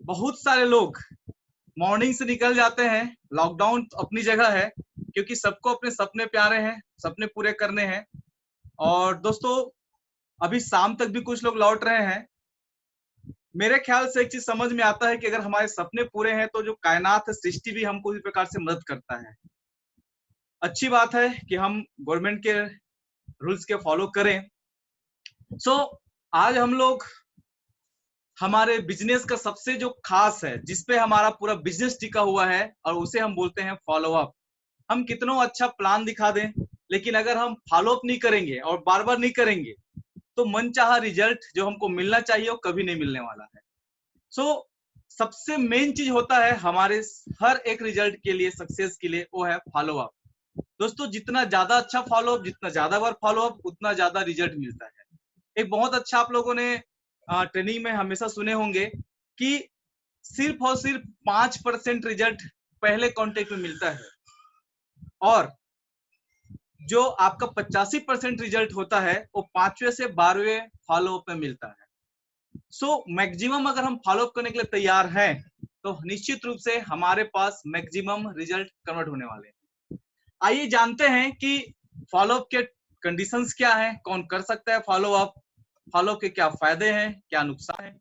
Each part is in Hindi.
बहुत सारे लोग मॉर्निंग से निकल जाते हैं। लॉकडाउन अपनी जगह है क्योंकि सबको अपने सपने प्यारे हैं, सपने पूरे करने हैं। और दोस्तों अभी शाम तक भी कुछ लोग लौट रहे हैं। मेरे ख्याल से एक चीज समझ में आता है कि अगर हमारे सपने पूरे हैं तो जो कायनात है, सृष्टि भी हमको इस प्रकार से मदद करता है। अच्छी बात है कि हम गवर्नमेंट के रूल्स के फॉलो करें। आज हम लोग हमारे बिजनेस का सबसे जो खास है, जिसपे हमारा पूरा बिजनेस टिका हुआ है, और उसे हम बोलते हैं फॉलो अप। हम कितना अच्छा प्लान दिखा दें, लेकिन अगर हम फॉलो अप नहीं करेंगे और बार बार नहीं करेंगे तो मनचाहा रिजल्ट जो हमको मिलना चाहिए वो कभी नहीं मिलने वाला है। सबसे मेन चीज होता है हमारे हर एक रिजल्ट के लिए, सक्सेस के लिए, वो है फॉलो अप। दोस्तों जितना ज्यादा अच्छा फॉलो अप, जितना ज्यादा बार फॉलो अप, उतना ज्यादा रिजल्ट मिलता है। एक बहुत अच्छा आप लोगों ने ट्रेनिंग में हमेशा सुने होंगे कि सिर्फ और सिर्फ 5% रिजल्ट पहले कांटेक्ट में मिलता है, और जो आपका 85% रिजल्ट होता है वो 5वें से 12वें फॉलो अप में मिलता है। मैक्सिमम अगर हम फॉलो अप करने के लिए तैयार हैं तो निश्चित रूप से हमारे पास मैक्सिमम रिजल्ट कन्वर्ट होने वाले हैं। आइए जानते हैं कि फॉलो अप के कंडीशंस क्या हैं, कौन कर सकता है फॉलो अप, फॉलो अप के क्या फायदे हैं, क्या नुकसान है।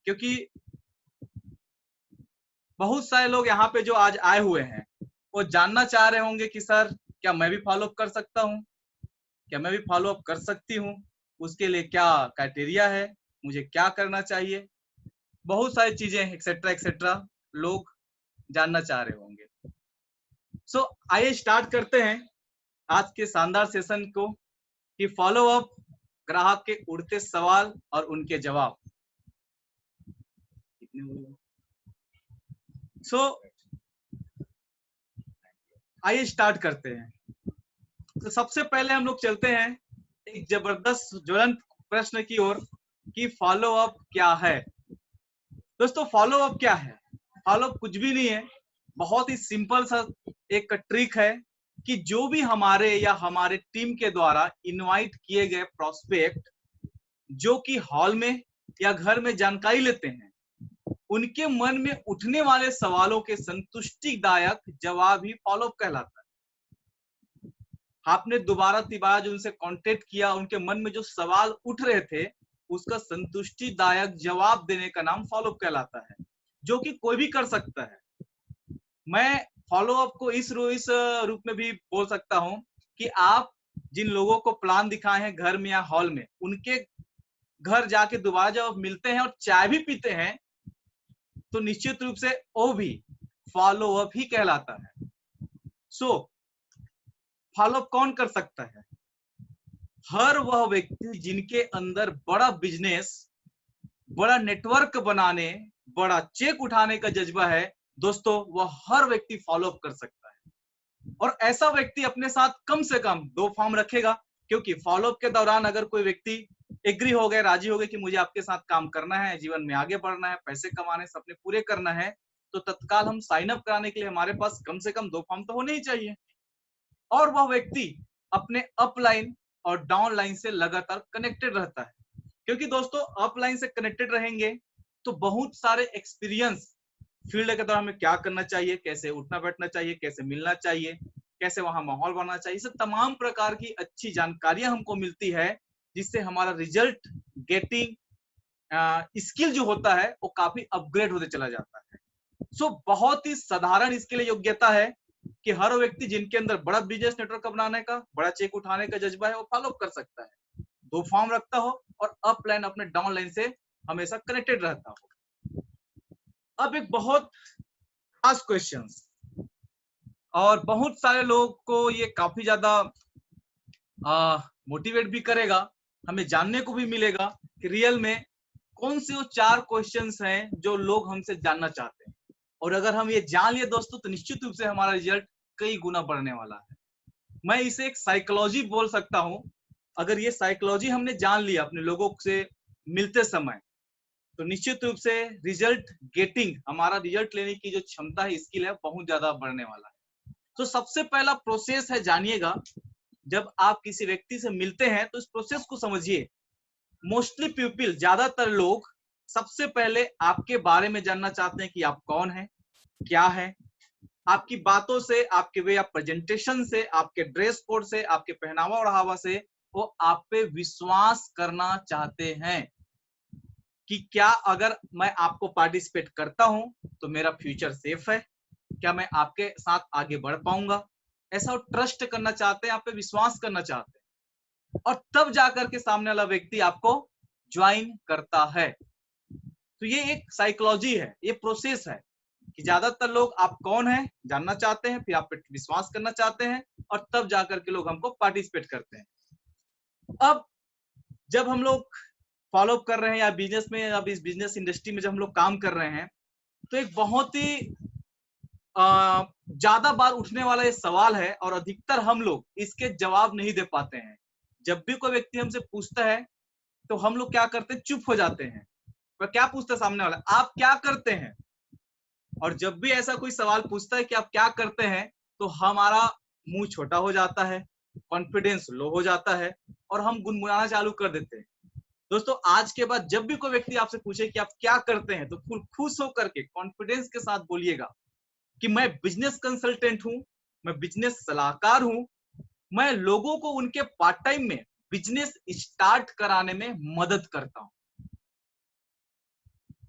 क्योंकि बहुत सारे लोग यहाँ पे जो आज आए हुए हैं वो जानना चाह रहे होंगे कि सर क्या मैं भी फॉलो अप कर सकता हूँ, क्या मैं भी फॉलो अप कर सकती हूँ, उसके लिए क्या क्राइटेरिया है, मुझे क्या करना चाहिए, बहुत सारी चीजें एक्सेट्रा एक्सेट्रा लोग जानना चाह रहे होंगे। आइए स्टार्ट करते हैं आज के शानदार सेशन को कि फॉलो अप, ग्राहक के उड़ते सवाल और उनके जवाब। आइए स्टार्ट करते हैं। तो सबसे पहले हम लोग चलते हैं एक जबरदस्त ज्वलंत प्रश्न की ओर कि फॉलो अप क्या है। दोस्तों फॉलो अप क्या है? फॉलो अप कुछ भी नहीं है, बहुत ही सिंपल सा एक ट्रिक है कि जो भी हमारे या हमारे टीम के द्वारा इनवाइट किए गए प्रोस्पेक्ट जो कि हॉल में या घर में जानकारी लेते हैं, उनके मन में उठने वाले सवालों के संतुष्टिदायक जवाब ही फॉलो अप कहलाता है। आपने दोबारा तिबारा जो उनसे कांटेक्ट किया, उनके मन में जो सवाल उठ रहे थे उसका संतुष्टिदायक जवाब देने का नाम फॉलो अप कहलाता है, जो कि कोई भी कर सकता है। मैं फॉलो अप को इस रूप में भी बोल सकता हूं कि आप जिन लोगों को प्लान दिखाए हैं घर में या हॉल में, उनके घर जाके दोबारा जब मिलते हैं और चाय भी पीते हैं तो निश्चित रूप से वो भी फॉलो अप ही कहलाता है। फॉलो अप कौन कर सकता है? हर वह व्यक्ति जिनके अंदर बड़ा बिजनेस, बड़ा नेटवर्क बनाने, बड़ा चेक उठाने का जज्बा है, दोस्तों वह हर व्यक्ति फॉलो अप कर सकता है। और ऐसा व्यक्ति अपने साथ कम से कम 2 फॉर्म रखेगा, क्योंकि फॉलो अप के दौरान अगर कोई व्यक्ति एग्री हो गए, राजी हो गए कि मुझे आपके साथ काम करना है, जीवन में आगे बढ़ना है, पैसे कमाने, सपने पूरे करना है, तो तत्काल हम साइन अप कराने के लिए हमारे पास कम से कम 2 फॉर्म तो होने ही चाहिए। और वह व्यक्ति अपने अपलाइन और डाउन लाइन से लगातार कनेक्टेड रहता है, क्योंकि दोस्तों अपलाइन से कनेक्टेड रहेंगे तो बहुत सारे एक्सपीरियंस फील्ड के दौरान हमें क्या करना चाहिए, कैसे उठना बैठना चाहिए, कैसे मिलना चाहिए, कैसे वहां माहौल बनना चाहिए, सब तमाम प्रकार की अच्छी जानकारियां हमको मिलती है, जिससे हमारा रिजल्ट गेटिंग स्किल जो होता है वो काफी अपग्रेड होते चला जाता है। बहुत ही साधारण इसके लिए योग्यता है कि हर व्यक्ति जिनके अंदर बड़ा बिजनेस नेटवर्क बनाने का, बड़ा चेक उठाने का जज्बा है, वो फॉलो कर सकता है, 2 फॉर्म रखता हो और अप लाइन अपने डाउन लाइन से हमेशा कनेक्टेड रहता हो। अब एक बहुत खास क्वेश्चन, और बहुत सारे लोग को ये काफी ज्यादा मोटिवेट भी करेगा, हमें जानने को भी मिलेगा कि रियल में कौन से वो 4 क्वेश्चंस हैं जो लोग हमसे जानना चाहते हैं। और अगर हम ये जान लिए दोस्तों तो निश्चित रूप से हमारा रिजल्ट कई गुना बढ़ने वाला है। मैं इसे एक साइकोलॉजी बोल सकता हूं। अगर ये साइकोलॉजी हमने जान लिया अपने लोगों से मिलते समय, तो निश्चित रूप से रिजल्ट गेटिंग, हमारा रिजल्ट लेने की जो क्षमता है, स्किल है, बहुत ज्यादा बढ़ने वाला है। तो सबसे पहला प्रोसेस है, जानिएगा, जब आप किसी व्यक्ति से मिलते हैं तो इस प्रोसेस को समझिए। मोस्टली पीपल, ज्यादातर लोग सबसे पहले आपके बारे में जानना चाहते हैं कि आप कौन हैं, क्या है। आपकी बातों से, आपके वे ऑफ प्रेजेंटेशन से, आपके ड्रेस कोड से, आपके पहनावा ओढ़ावा से वो आप पे विश्वास करना चाहते हैं कि क्या अगर मैं आपको पार्टिसिपेट करता हूं तो मेरा फ्यूचर सेफ है, क्या मैं आपके साथ आगे बढ़ पाऊंगा। ऐसा वो ट्रस्ट करना चाहते हैं, आप पे विश्वास करना चाहते हैं, और तब जाकर के सामने वाला व्यक्ति आपको ज्वाइन करता है। तो ये एक साइकोलॉजी है, ये प्रोसेस है कि ज्यादातर लोग आप कौन है जानना चाहते हैं, फिर आप पे विश्वास करना चाहते हैं, और तब जाकर के लोग हमको पार्टिसिपेट करते हैं। अब जब हम लोग फॉलो कर रहे हैं या बिजनेस में, अब इस बिजनेस इंडस्ट्री में जब हम लोग काम कर रहे हैं, तो एक बहुत ही ज्यादा बार उठने वाला ये सवाल है, और अधिकतर हम लोग इसके जवाब नहीं दे पाते हैं। जब भी कोई व्यक्ति हमसे पूछता है तो हम लोग क्या करते हैं, चुप हो जाते हैं। वह क्या पूछता है सामने वाला, आप क्या करते हैं। और जब भी ऐसा कोई सवाल पूछता है कि आप क्या करते हैं, तो हमारा मुंह छोटा हो जाता है, कॉन्फिडेंस लो हो जाता है, और हम गुनगुनाना चालू कर देते हैं। दोस्तों, आज के बाद जब भी कोई व्यक्ति आपसे पूछे कि आप क्या करते हैं, तो खुश होकर के कॉन्फिडेंस के साथ बोलिएगा कि मैं बिजनेस कंसल्टेंट हूं, मैं बिजनेस सलाहकार हूं, मैं लोगों को उनके पार्ट टाइम में बिजनेस स्टार्ट कराने में मदद करता हूं।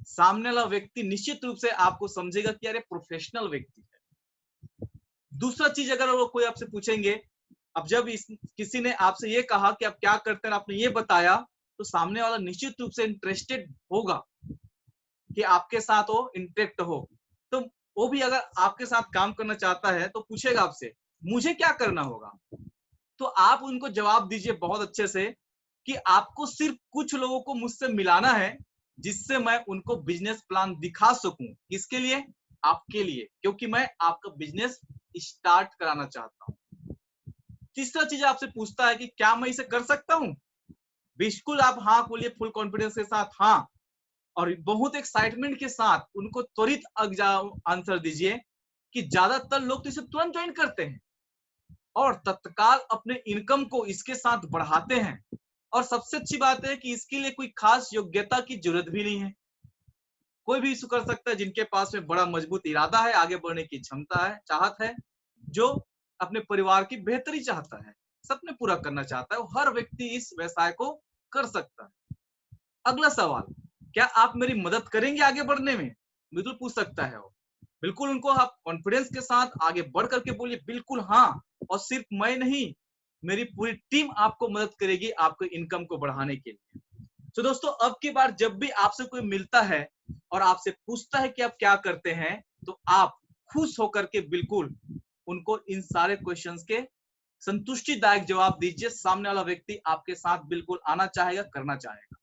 सामने वाला व्यक्ति निश्चित रूप से आपको समझेगा कि अरे प्रोफेशनल व्यक्ति है। दूसरा चीज, अगर वो कोई आपसे पूछेंगे, अब जब किसी ने आपसे ये कहा कि आप क्या करते हैं, आपने ये बताया, तो सामने वाला निश्चित रूप से इंटरेस्टेड होगा कि आपके साथ वो इंटरेक्ट हो। तो वो भी अगर आपके साथ काम करना चाहता है तो पूछेगा आपसे, मुझे क्या करना होगा। तो आप उनको जवाब दीजिए बहुत अच्छे से कि आपको सिर्फ कुछ लोगों को मुझसे मिलाना है, जिससे मैं उनको बिजनेस प्लान दिखा सकूं। किसके लिए? आपके लिए, क्योंकि मैं आपका बिजनेस स्टार्ट कराना चाहता हूं। तीसरा चीज आपसे पूछता है कि क्या मैं इसे कर सकता हूं। बिल्कुल आप हाँ बोलिए, फुल कॉन्फिडेंस के साथ हाँ, और बहुत एक्साइटमेंट के साथ उनको त्वरित आंसर दीजिए कि ज्यादातर लोग तो इसे तुरंत ज्वाइन करते हैं और तत्काल अपने इनकम को इसके साथ बढ़ाते हैं। और सबसे अच्छी बात है कि इसके लिए कोई खास योग्यता की जरूरत भी नहीं है, कोई भी इसे कर सकता है। जिनके पास में बड़ा मजबूत इरादा है, आगे बढ़ने की क्षमता है, चाहत है, जो अपने परिवार की बेहतरी चाहता है, सपने पूरा करना चाहता है, वो हर व्यक्ति इस व्यवसाय को कर सकता है। अगला सवाल, क्या आप मेरी मदद करेंगे आगे बढ़ने में? बिल्कुल पूछ सकता है वो। बिल्कुल उनको आप कॉन्फिडेंस के साथ आगे बढ़ करके बोलिए, बिल्कुल हाँ, और सिर्फ मैं नहीं, मेरी पूरी टीम आपको मदद करेगी आपके इनकम को बढ़ाने के लिए। तो दोस्तों, अब की बार जब भी आपसे कोई मिलता है और आपसे पूछता है कि आप क्या करते हैं, तो आप खुश होकर के बिल्कुल उनको इन सारे क्वेश्चंस के संतुष्टिदायक जवाब दीजिए। सामने वाला व्यक्ति आपके साथ बिल्कुल आना चाहेगा, करना चाहेगा।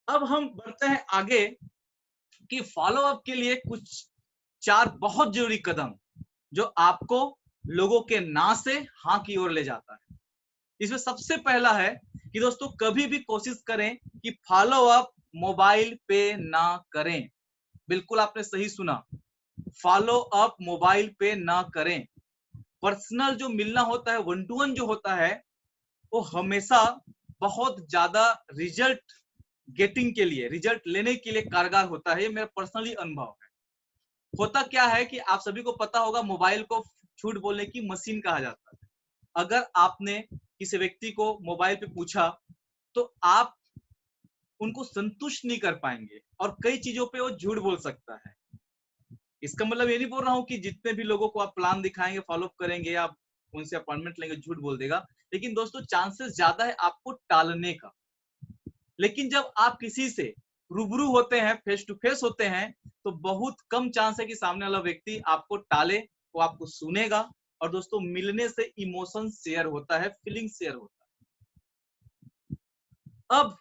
अब हम बढ़ते हैं आगे कि फॉलो अप के लिए कुछ 4 बहुत जरूरी कदम जो आपको लोगों के ना से हाँ की ओर ले जाता है। इसमें सबसे पहला है कि दोस्तों, कभी भी कोशिश करें कि फॉलो अप मोबाइल पे ना करें। बिल्कुल आपने सही सुना, फॉलो अप मोबाइल पे ना करें। पर्सनल जो मिलना होता है, 1 to 1 जो होता है, वो हमेशा बहुत ज्यादा रिजल्ट गेटिंग के लिए, रिजल्ट लेने के लिए कारगर होता है। ये मेरा पर्सनली अनुभव है। होता क्या है कि आप सभी को पता होगा, मोबाइल को झूठ बोलने की मशीन कहा जाता है। अगर आपने किसी व्यक्ति को मोबाइल पे पूछा तो आप उनको संतुष्ट नहीं कर पाएंगे, और कई चीजों पे वो झूठ बोल सकता है। इसका मतलब ये नहीं बोल रहा हूं कि जितने भी लोगों को आप प्लान दिखाएंगे, फॉलो करेंगे, आप उनसे अपॉइंटमेंट लेंगे, झूठ बोल देगा। लेकिन दोस्तों, चांसेस ज्यादा है आपको टालने का। लेकिन जब आप किसी से रूबरू होते हैं, फेस टू फेस होते हैं, तो बहुत कम चांस है कि सामने वाला व्यक्ति आपको टाले, वो आपको सुनेगा। और दोस्तों, मिलने से इमोशन शेयर होता है, फीलिंग शेयर होता है। अब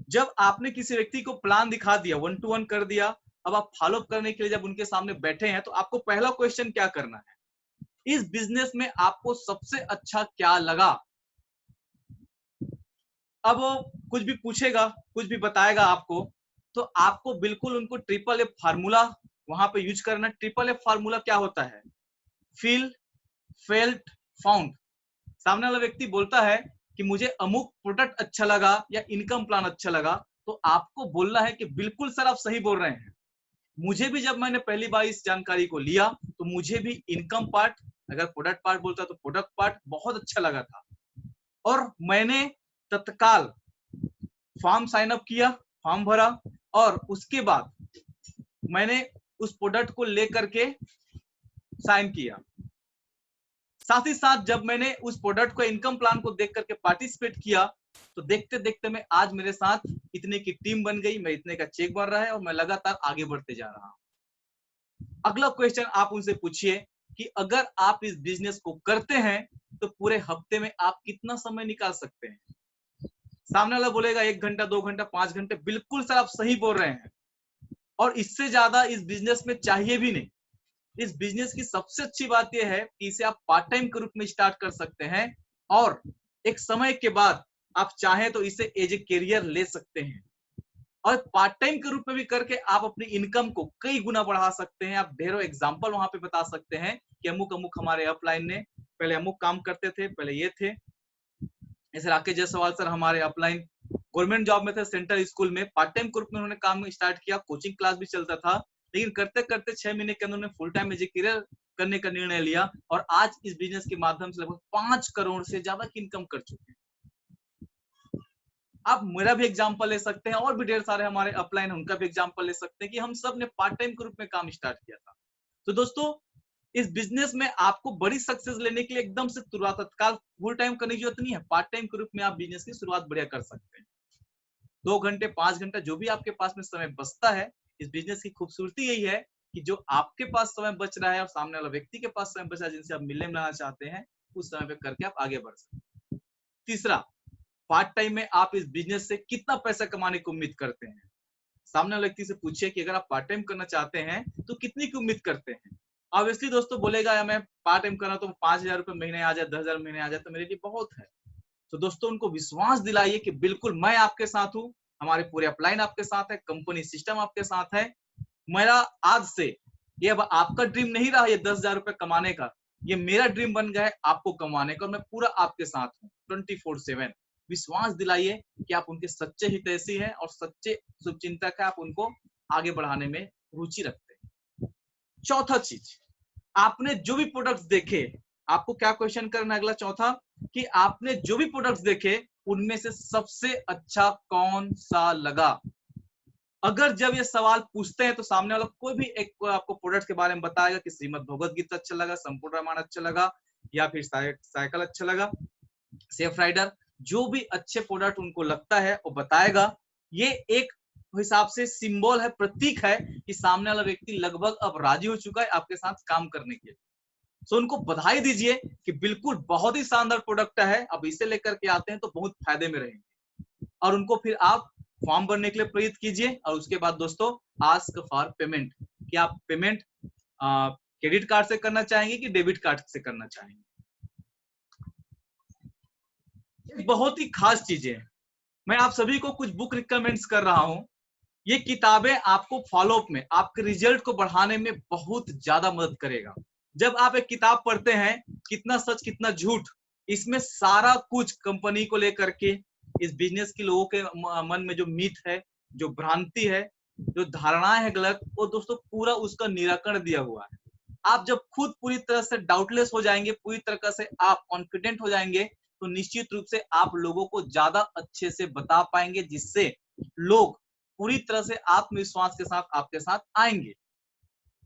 जब आपने किसी व्यक्ति को प्लान दिखा दिया, 1 to 1 कर दिया, अब आप फॉलो करने के लिए जब उनके सामने बैठे हैं, तो आपको पहला क्वेश्चन क्या करना है, इस बिजनेस में आपको सबसे अच्छा क्या लगा। अब वो कुछ भी पूछेगा, कुछ भी बताएगा आपको, तो आपको बिल्कुल उनको ट्रिपल एफ फार्मूला वहां पे यूज करना। ट्रिपल एफ फार्मूला क्या होता है? Feel, felt, found. सामने वाला व्यक्ति बोलता है कि मुझे अमुक प्रोडक्ट अच्छा लगा या इनकम प्लान अच्छा लगा, तो आपको बोलना है कि बिल्कुल सर आप सही बोल रहे हैं। मुझे भी जब मैंने पहली बार इस जानकारी को लिया तो मुझे भी इनकम पार्ट, अगर प्रोडक्ट पार्ट बोलता तो प्रोडक्ट पार्ट बहुत अच्छा लगा था, और मैंने तत्काल फॉर्म साइन अप किया, फॉर्म भरा, और उसके बाद मैंने उस प्रोडक्ट को लेकर के साइन किया। साथ ही साथ जब मैंने उस प्रोडक्ट को, इनकम प्लान को देख करके पार्टिसिपेट किया, तो देखते देखते मैं आज मेरे साथ इतने की टीम बन गई, मैं इतने का चेक बन रहा है और मैं लगातार आगे बढ़ते जा रहा हूं। अगला क्वेश्चन आप उनसे पूछिए कि अगर आप इस बिजनेस को करते हैं तो पूरे हफ्ते में आप कितना समय निकाल सकते हैं। सामने वाला बोलेगा 1 घंटा, 2 घंटा, 5 घंटे। बिल्कुल सर आप सही बोल रहे हैं, और इससे ज्यादा इस बिजनेस में चाहिए भी नहीं। इस बिजनेस की सबसे अच्छी बात यह है कि इसे आप पार्ट टाइम के रूप में स्टार्ट कर सकते हैं, और एक समय के बाद आप चाहें तो इसे एज ए करियर ले सकते हैं, और पार्ट टाइम के रूप में भी करके आप अपनी इनकम को कई गुना बढ़ा सकते हैं। आप ढेरों एग्जांपल वहां पे बता सकते हैं कि अमुक अमुक हमारे अपलाइन ने पहले अमुक काम करते थे, पहले ये थे। जैसे राकेश जायसवाल सर हमारे अपलाइन गवर्नमेंट जॉब में थे, सेंट्रल स्कूल में पार्ट टाइम के रूप में उन्होंने काम स्टार्ट किया, कोचिंग क्लास भी चलता था, लेकिन करते करते 6 महीने के अंदर उन्होंने full time as a career करने का निर्णय लिया, और आज इस बिजनेस के माध्यम से लगभग 5 करोड़ से ज्यादा की इनकम कर चुके हैं। आप मेरा भी एग्जांपल ले सकते हैं, और भी ढेर सारे हमारे अपलाइन उनका भी एग्जांपल ले सकते हैं कि हम सब ने पार्ट टाइम के रूप में काम स्टार्ट किया था। तो दोस्तों, इस बिजनेस में आपको बड़ी सक्सेस लेने के लिए एकदम से तुरंत तत्काल फुल टाइम करने की जरूरत नहीं है। पार्ट टाइम के रूप में आप बिजनेस की शुरुआत बढ़िया कर सकते हैं। 2 घंटे, 5 घंटा, जो भी आपके पास में समय बचता है। इस बिजनेस की खूबसूरती यही है कि जो आपके पास समय बच रहा है और सामने वाला व्यक्ति के पास समय बचा है जिनसे आप मिलने मिलाना चाहते हैं, उस समय पे करके आप आगे बढ़ सकते हैं। तीसरा, पार्ट टाइम में आप इस बिजनेस से कितना पैसा कमाने की उम्मीद करते हैं। सामने वाले व्यक्ति से पूछिए कि अगर आप पार्ट टाइम करना चाहते हैं तो कितनी की उम्मीद करते हैं। ऑब्वियसली दोस्तों बोलेगा या मैं पार्ट टाइम कर रहा हूं तो 5,000 रुपए महीने आ जाए, 10,000 महीने आ जाए तो मेरे लिए बहुत है। तो दोस्तों उनको विश्वास दिलाइए कि बिल्कुल मैं आपके साथ हूं, हमारे पूरे अपलाइन आपके साथ है, कंपनी सिस्टम आपके साथ है। मेरा आज से ये अब आपका ड्रीम नहीं रहा ये 10,000 रुपए कमाने का, ये मेरा ड्रीम बन गया है आपको कमाने का, और मैं पूरा आपके साथ हूँ 24/7। विश्वास दिलाइए कि आप उनके सच्चे हितैषी हैं और सच्चे शुभचिंतक है, आप उनको आगे बढ़ाने में रुचि रखते हैं। चौथा चीज, आपने जो भी प्रोडक्ट्स देखे, आपको क्या क्वेश्चन करना है अगला चौथा, कि आपने जो भी प्रोडक्ट्स देखे उनमें से सबसे अच्छा कौन सा लगा। अगर जब ये सवाल पूछते हैं तो सामने वाला कोई भी एक आपको प्रोडक्ट के बारे में बताएगा कि श्रीमद् भगवत गीता अच्छा लगा, संपूर्ण रामायण अच्छा लगा, या फिर साइकिल अच्छा लगा, सेफ राइडर, जो भी अच्छे प्रोडक्ट उनको लगता है वो बताएगा। ये एक हिसाब से सिंबल है, प्रतीक है कि सामने वाला व्यक्ति लगभग अब राजी हो चुका है आपके साथ काम करने के लिए। सो उनको बधाई दीजिए कि बिल्कुल बहुत ही शानदार प्रोडक्ट है, अब इसे लेकर के आते हैं तो बहुत फायदे में रहेंगे। और उनको फिर आप फॉर्म भरने के लिए प्रेरित कीजिए। और उसके बाद दोस्तों, आस्क फॉर पेमेंट, कि आप पेमेंट क्रेडिट कार्ड से करना चाहेंगे कि डेबिट कार्ड से करना चाहेंगे। बहुत ही खास चीजें हैं। मैं आप सभी को कुछ बुक रिकमेंड्स कर रहा हूं। ये किताबें आपको फॉलोअप में, आपके रिजल्ट को बढ़ाने में बहुत ज्यादा मदद करेगा। जब आप एक किताब पढ़ते हैं, कितना सच कितना झूठ, इसमें सारा कुछ कंपनी को लेकर के, इस बिजनेस के लोगों के मन में जो मीथ है, जो भ्रांति है, जो धारणाएं है गलत, वो दोस्तों पूरा उसका निराकरण दिया हुआ है। आप जब खुद पूरी तरह से डाउटलेस हो जाएंगे, पूरी तरह से आप कॉन्फिडेंट हो जाएंगे, तो निश्चित रूप से आप लोगों को ज्यादा अच्छे से बता पाएंगे, जिससे लोग पूरी तरह से आत्मविश्वास के साथ आपके साथ आएंगे।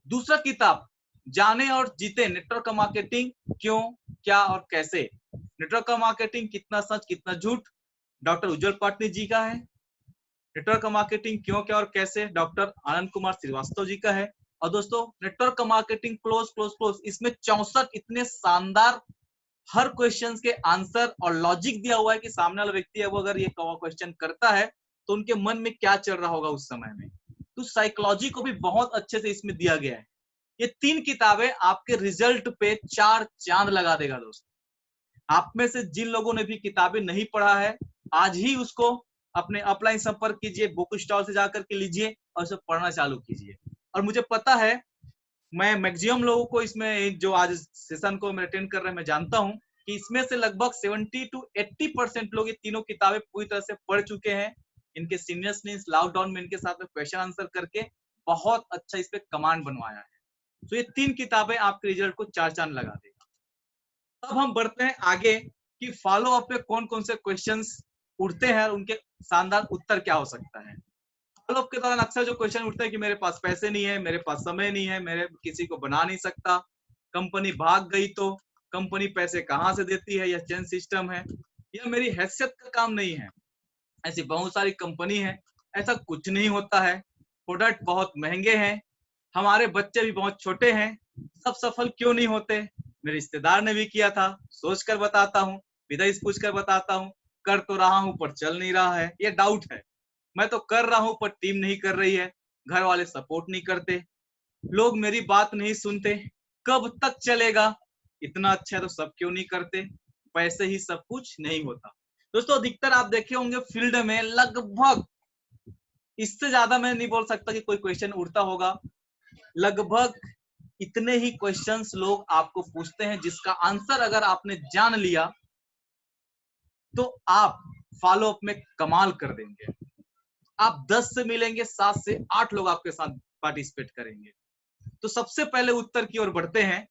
दूसरा किताब, जाने और जीते नेटवर्क मार्केटिंग, क्यों, क्या और कैसे। नेटवर्क मार्केटिंग कितना सच कितना झूठ, डॉक्टर उज्जवल पाटनी जी का है। नेटवर्क मार्केटिंग क्यों, क्या और कैसे, डॉक्टर आनंद कुमार श्रीवास्तव जी का है। और दोस्तों, network marketing close close close, इसमें 64 इतने शानदार हर क्वेश्चन के आंसर और लॉजिक दिया हुआ है कि सामने वाला व्यक्ति है वो अगर ये क्वेश्चन करता है तो उनके मन में क्या चल रहा होगा उस समय में। तो साइकोलॉजी को भी बहुत अच्छे से इसमें दिया गया है। ये 3 किताबें आपके रिजल्ट पे 4 चांद लगा देगा दोस्तों। आप में से जिन लोगों ने भी किताबें नहीं पढ़ा है, आज ही उसको अपने अपलाइन संपर्क कीजिए, बुक स्टॉल से जाकर के लीजिए और उसे पढ़ना चालू कीजिए। और मुझे पता है, मैं मैक्सिमम लोगों को इसमें जो आज सेशन को मैं अटेंड कर रहे हैं, मैं जानता हूं कि इसमें से लगभग 70 to 80% लोग ये तीनों किताबें पूरी तरह से पढ़ चुके हैं। इनके सीनियर्स ने इस लॉकडाउन में इनके साथ में क्वेश्चन आंसर करके बहुत अच्छा इस पे कमांड बनवाया है। तो ये 3 किताबें आपके रिजल्ट को 4 चांद लगा देगा। अब हम बढ़ते हैं आगे कि फॉलो अप में कौन कौन से क्वेश्चंस उठते हैं और उनके शानदार उत्तर क्या हो सकता है। फॉलो अप के दौरान अक्सर जो क्वेश्चन उठते हैं कि मेरे पास पैसे नहीं है, मेरे पास समय नहीं है, मेरे किसी को बना नहीं सकता, कंपनी भाग गई तो कंपनी पैसे कहाँ से देती है, या चेन सिस्टम है, या मेरी हैसियत का काम नहीं है। ऐसी बहुत सारी कंपनी है, ऐसा कुछ नहीं होता है, प्रोडक्ट बहुत महंगे हैं, हमारे बच्चे भी बहुत छोटे हैं, सब सफल क्यों नहीं होते। मेरे रिश्तेदार ने भी किया था, सोच कर बताता हूँ, विदेश पूछ कर बताता हूँ, कर तो रहा हूँ पर चल नहीं रहा है, ये डाउट है। मैं तो कर रहा हूँ पर टीम नहीं कर रही है, घर वाले सपोर्ट नहीं करते, लोग मेरी बात नहीं सुनते, कब तक चलेगा, इतना अच्छा है तो सब क्यों नहीं करते, पैसे ही सब कुछ नहीं होता। दोस्तों अधिकतर आप देखे होंगे फील्ड में लगभग, इससे ज्यादा मैं नहीं बोल सकता कि कोई क्वेश्चन उड़ता होगा, लगभग इतने ही क्वेश्चंस लोग आपको पूछते हैं जिसका आंसर अगर आपने जान लिया तो आप फॉलो अप में कमाल कर देंगे। आप 10 से मिलेंगे, 7 से 8 लोग आपके साथ पार्टिसिपेट करेंगे। तो सबसे पहले उत्तर की ओर बढ़ते हैं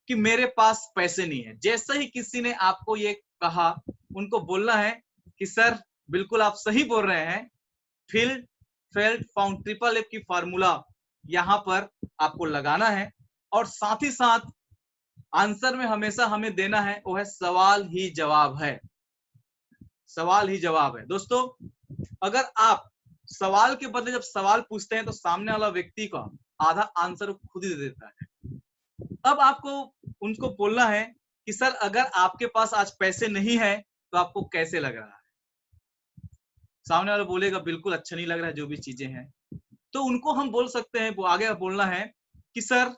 कि मेरे पास पैसे नहीं है। जैसे ही किसी ने आपको ये कहा, उनको बोलना है कि सर बिल्कुल आप सही बोल रहे हैं, field failed found triple F की फार्मूला यहां पर आपको लगाना है, और साथ ही साथ आंसर में हमेशा हमें देना है वो है सवाल ही जवाब है, सवाल ही जवाब है। दोस्तों अगर आप सवाल के बदले जब सवाल पूछते हैं तो सामने वाला व्यक्ति का आधा आंसर खुद ही दे देता है। अब आपको उनको बोलना है कि सर अगर आपके पास आज पैसे नहीं है तो आपको कैसे लग रहा है। सामने वाला बोलेगा बिल्कुल अच्छा नहीं लग रहा है, जो भी चीजें हैं। तो उनको हम बोल सकते हैं, वो आगे बोलना है कि सर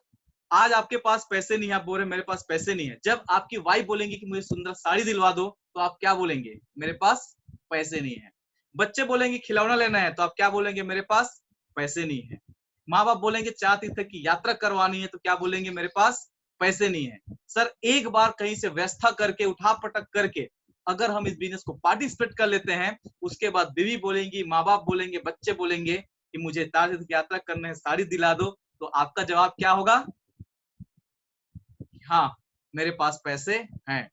आज आपके पास पैसे नहीं है, आप बोल रहे मेरे पास पैसे नहीं है। जब आपकी वाइफ बोलेंगी कि मुझे सुंदर साड़ी दिलवा दो तो आप क्या बोलेंगे, मेरे पास पैसे नहीं है। बच्चे बोलेंगे खिलौना लेना है तो आप क्या बोलेंगे, मेरे पास पैसे नहीं है। माँ बाप बोलेंगे 4 तीर्थ की यात्रा करवानी है तो क्या बोलेंगे, मेरे पास पैसे नहीं है। सर एक बार कहीं से व्यवस्था करके उठा पटक करके अगर हम इस बिजनेस को पार्टिसिपेट कर लेते हैं, उसके बाद बीवी बोलेंगी, माँ बाप बोलेंगे, बच्चे बोलेंगे कि मुझे तीर्थ की यात्रा करना है, साड़ी दिला दो, तो आपका जवाब क्या होगा, हाँ मेरे पास पैसे हैं।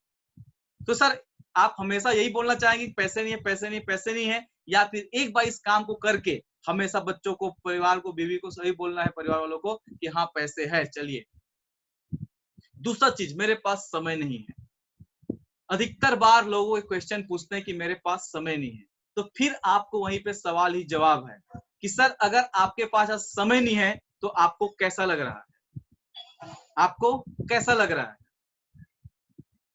तो सर आप हमेशा यही बोलना चाहेंगे पैसे नहीं है, पैसे नहीं है, पैसे नहीं है, या फिर एक बार इस काम को करके हमेशा बच्चों को, परिवार को, बीवी को सही बोलना है, परिवार वालों को कि हाँ पैसे है, चलिए। दूसरा चीज, मेरे पास समय नहीं है। अधिकतर बार लोगों के क्वेश्चन पूछते हैं कि मेरे पास समय नहीं है, तो फिर आपको वहीं पे सवाल ही जवाब है कि सर अगर आपके पास आज समय नहीं है तो आपको कैसा लग रहा है, आपको कैसा लग रहा है,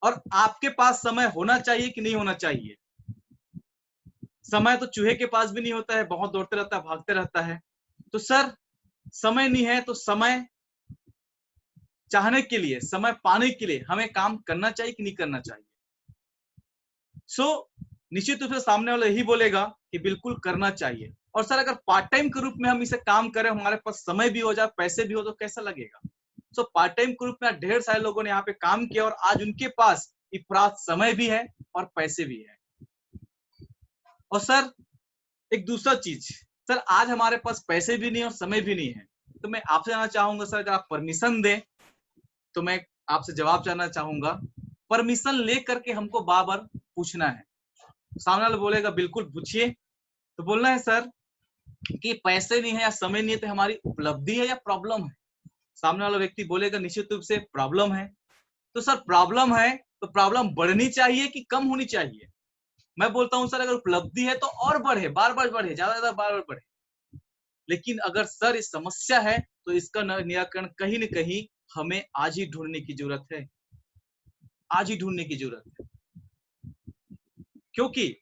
और आपके पास समय होना चाहिए कि नहीं होना चाहिए। समय तो चूहे के पास भी नहीं होता है, बहुत दौड़ते रहता है, भागते रहता है। तो सर समय नहीं है तो समय चाहने के लिए, समय पाने के लिए हमें काम करना चाहिए कि नहीं करना चाहिए। निश्चित रूप से सामने वाला यही बोलेगा कि बिल्कुल करना चाहिए। और सर अगर पार्ट टाइम के रूप में हम इसे काम करें, हमारे पास समय भी हो जाए, पैसे भी हो, तो कैसा लगेगा। पार्ट टाइम के रूप में ढेर सारे लोगों ने यहाँ पे काम किया और आज उनके पास इफरात समय भी है और पैसे भी है। और सर एक दूसरा चीज, सर आज हमारे पास पैसे भी नहीं और समय भी नहीं है, तो मैं आपसे जानना चाहूंगा सर अगर आप परमिशन दें तो मैं आपसे जवाब जानना चाहूंगा, परमिशन ले करके हमको बार बार पूछना है। सामने वाला बोलेगा बिल्कुल पूछिए, तो बोलना है सर कि पैसे नहीं है या समय नहीं है तो हमारी उपलब्धि है या प्रॉब्लम है। सामने वाला व्यक्ति बोलेगा निश्चित रूप से प्रॉब्लम है। तो सर प्रॉब्लम है तो प्रॉब्लम बढ़नी चाहिए कि कम होनी चाहिए। मैं बोलता हूं सर अगर उपलब्धि है तो और बढ़े, बार बार बढ़े, ज्यादा बार बार बढ़े। लेकिन अगर सर इस समस्या है तो इसका निराकरण कहीं न कहीं हमें आज ही ढूंढने की जरूरत है, आज ही ढूंढने की जरूरत है। क्योंकि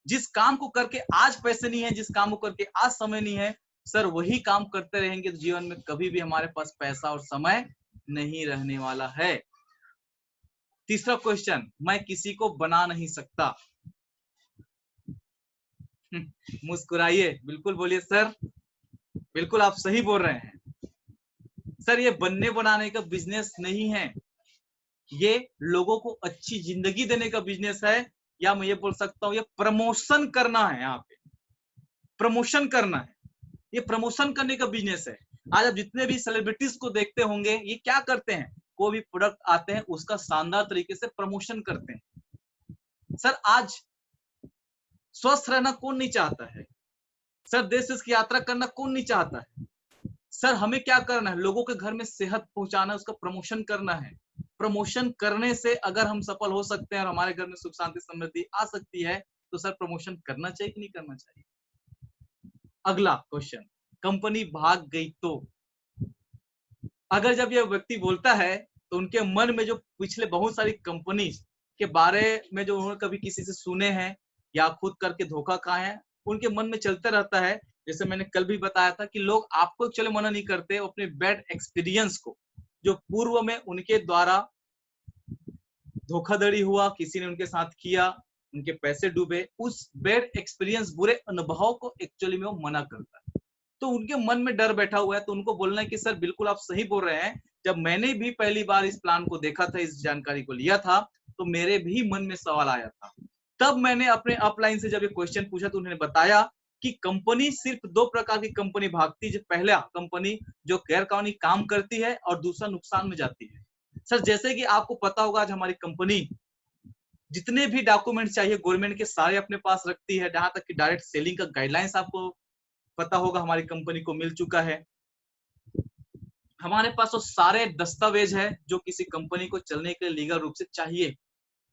जिस काम को करके आज पैसे नहीं है, जिस काम को करके आज समय नहीं है, सर वही काम करते रहेंगे तो जीवन में कभी भी हमारे पास पैसा और समय नहीं रहने वाला है। तीसरा क्वेश्चन, मैं किसी को बना नहीं सकता। मुस्कुराइए, बिल्कुल बोलिए सर, बिल्कुल आप सही बोल रहे हैं। सर ये बनने बनाने का बिजनेस नहीं है, ये लोगों को अच्छी जिंदगी देने का बिजनेस है, या मैं ये बोल सकता हूँ ये प्रमोशन करना है। यहाँ पे प्रमोशन करना है, ये प्रमोशन करने का बिजनेस है। आज आप जितने भी सेलिब्रिटीज को देखते होंगे, ये क्या करते हैं, कोई भी प्रोडक्ट आते हैं उसका शानदार तरीके से प्रमोशन करते हैं। सर आज स्वस्थ रहना कौन नहीं चाहता है? सर देश की यात्रा करना कौन नहीं चाहता है? सर हमें क्या करना है, लोगों के घर में सेहत पहुंचाना, उसका प्रमोशन करना है। प्रमोशन करने से अगर हम सफल हो सकते हैं और हमारे घर में सुख शांति समृद्धि आ सकती है, तो सर प्रमोशन करना चाहिए कि नहीं करना चाहिए? अगला क्वेश्चन, कंपनी भाग गई तो? अगर जब यह व्यक्ति बोलता है तो उनके मन में जो पिछले बहुत सारी कंपनी के बारे में जो उन्होंने कभी किसी से सुने हैं या खुद करके धोखा खाए हैं, उनके मन में चलता रहता है। जैसे मैंने कल भी बताया था कि लोग आपको चले मना नहीं करते, अपने बैड एक्सपीरियंस को, जो पूर्व में उनके द्वारा धोखाधड़ी हुआ, किसी ने उनके साथ किया, उनके पैसे डूबे, उस बैड एक्सपीरियंस, बुरे अनुभव को एक्चुअली में वो मना करता है। तो उनके मन में डर बैठा हुआ है, तो उनको बोलना है कि सर बिल्कुल आप सही बोल रहे हैं। जब मैंने भी पहली बार इस प्लान को देखा था, इस जानकारी को लिया था, तो मेरे भी मन में सवाल आया था। तब मैंने अपने अपलाइन से जब ये क्वेश्चन पूछा तो उन्होंने बताया कि कंपनी सिर्फ दो प्रकार की कंपनी भागती है। पहला कंपनी जो गैर कानूनी काम करती है और दूसरा नुकसान में जाती है। सर जैसे कि आपको पता होगा, आज हमारी कंपनी जितने भी डॉक्यूमेंट चाहिए गवर्नमेंट के सारे अपने पास रखती है। जहां तक कि डायरेक्ट सेलिंग का गाइडलाइंस आपको पता होगा, हमारी कंपनी को मिल चुका है। हमारे पास वो सारे दस्तावेज है जो किसी कंपनी को चलने के लिए लीगल रूप से चाहिए।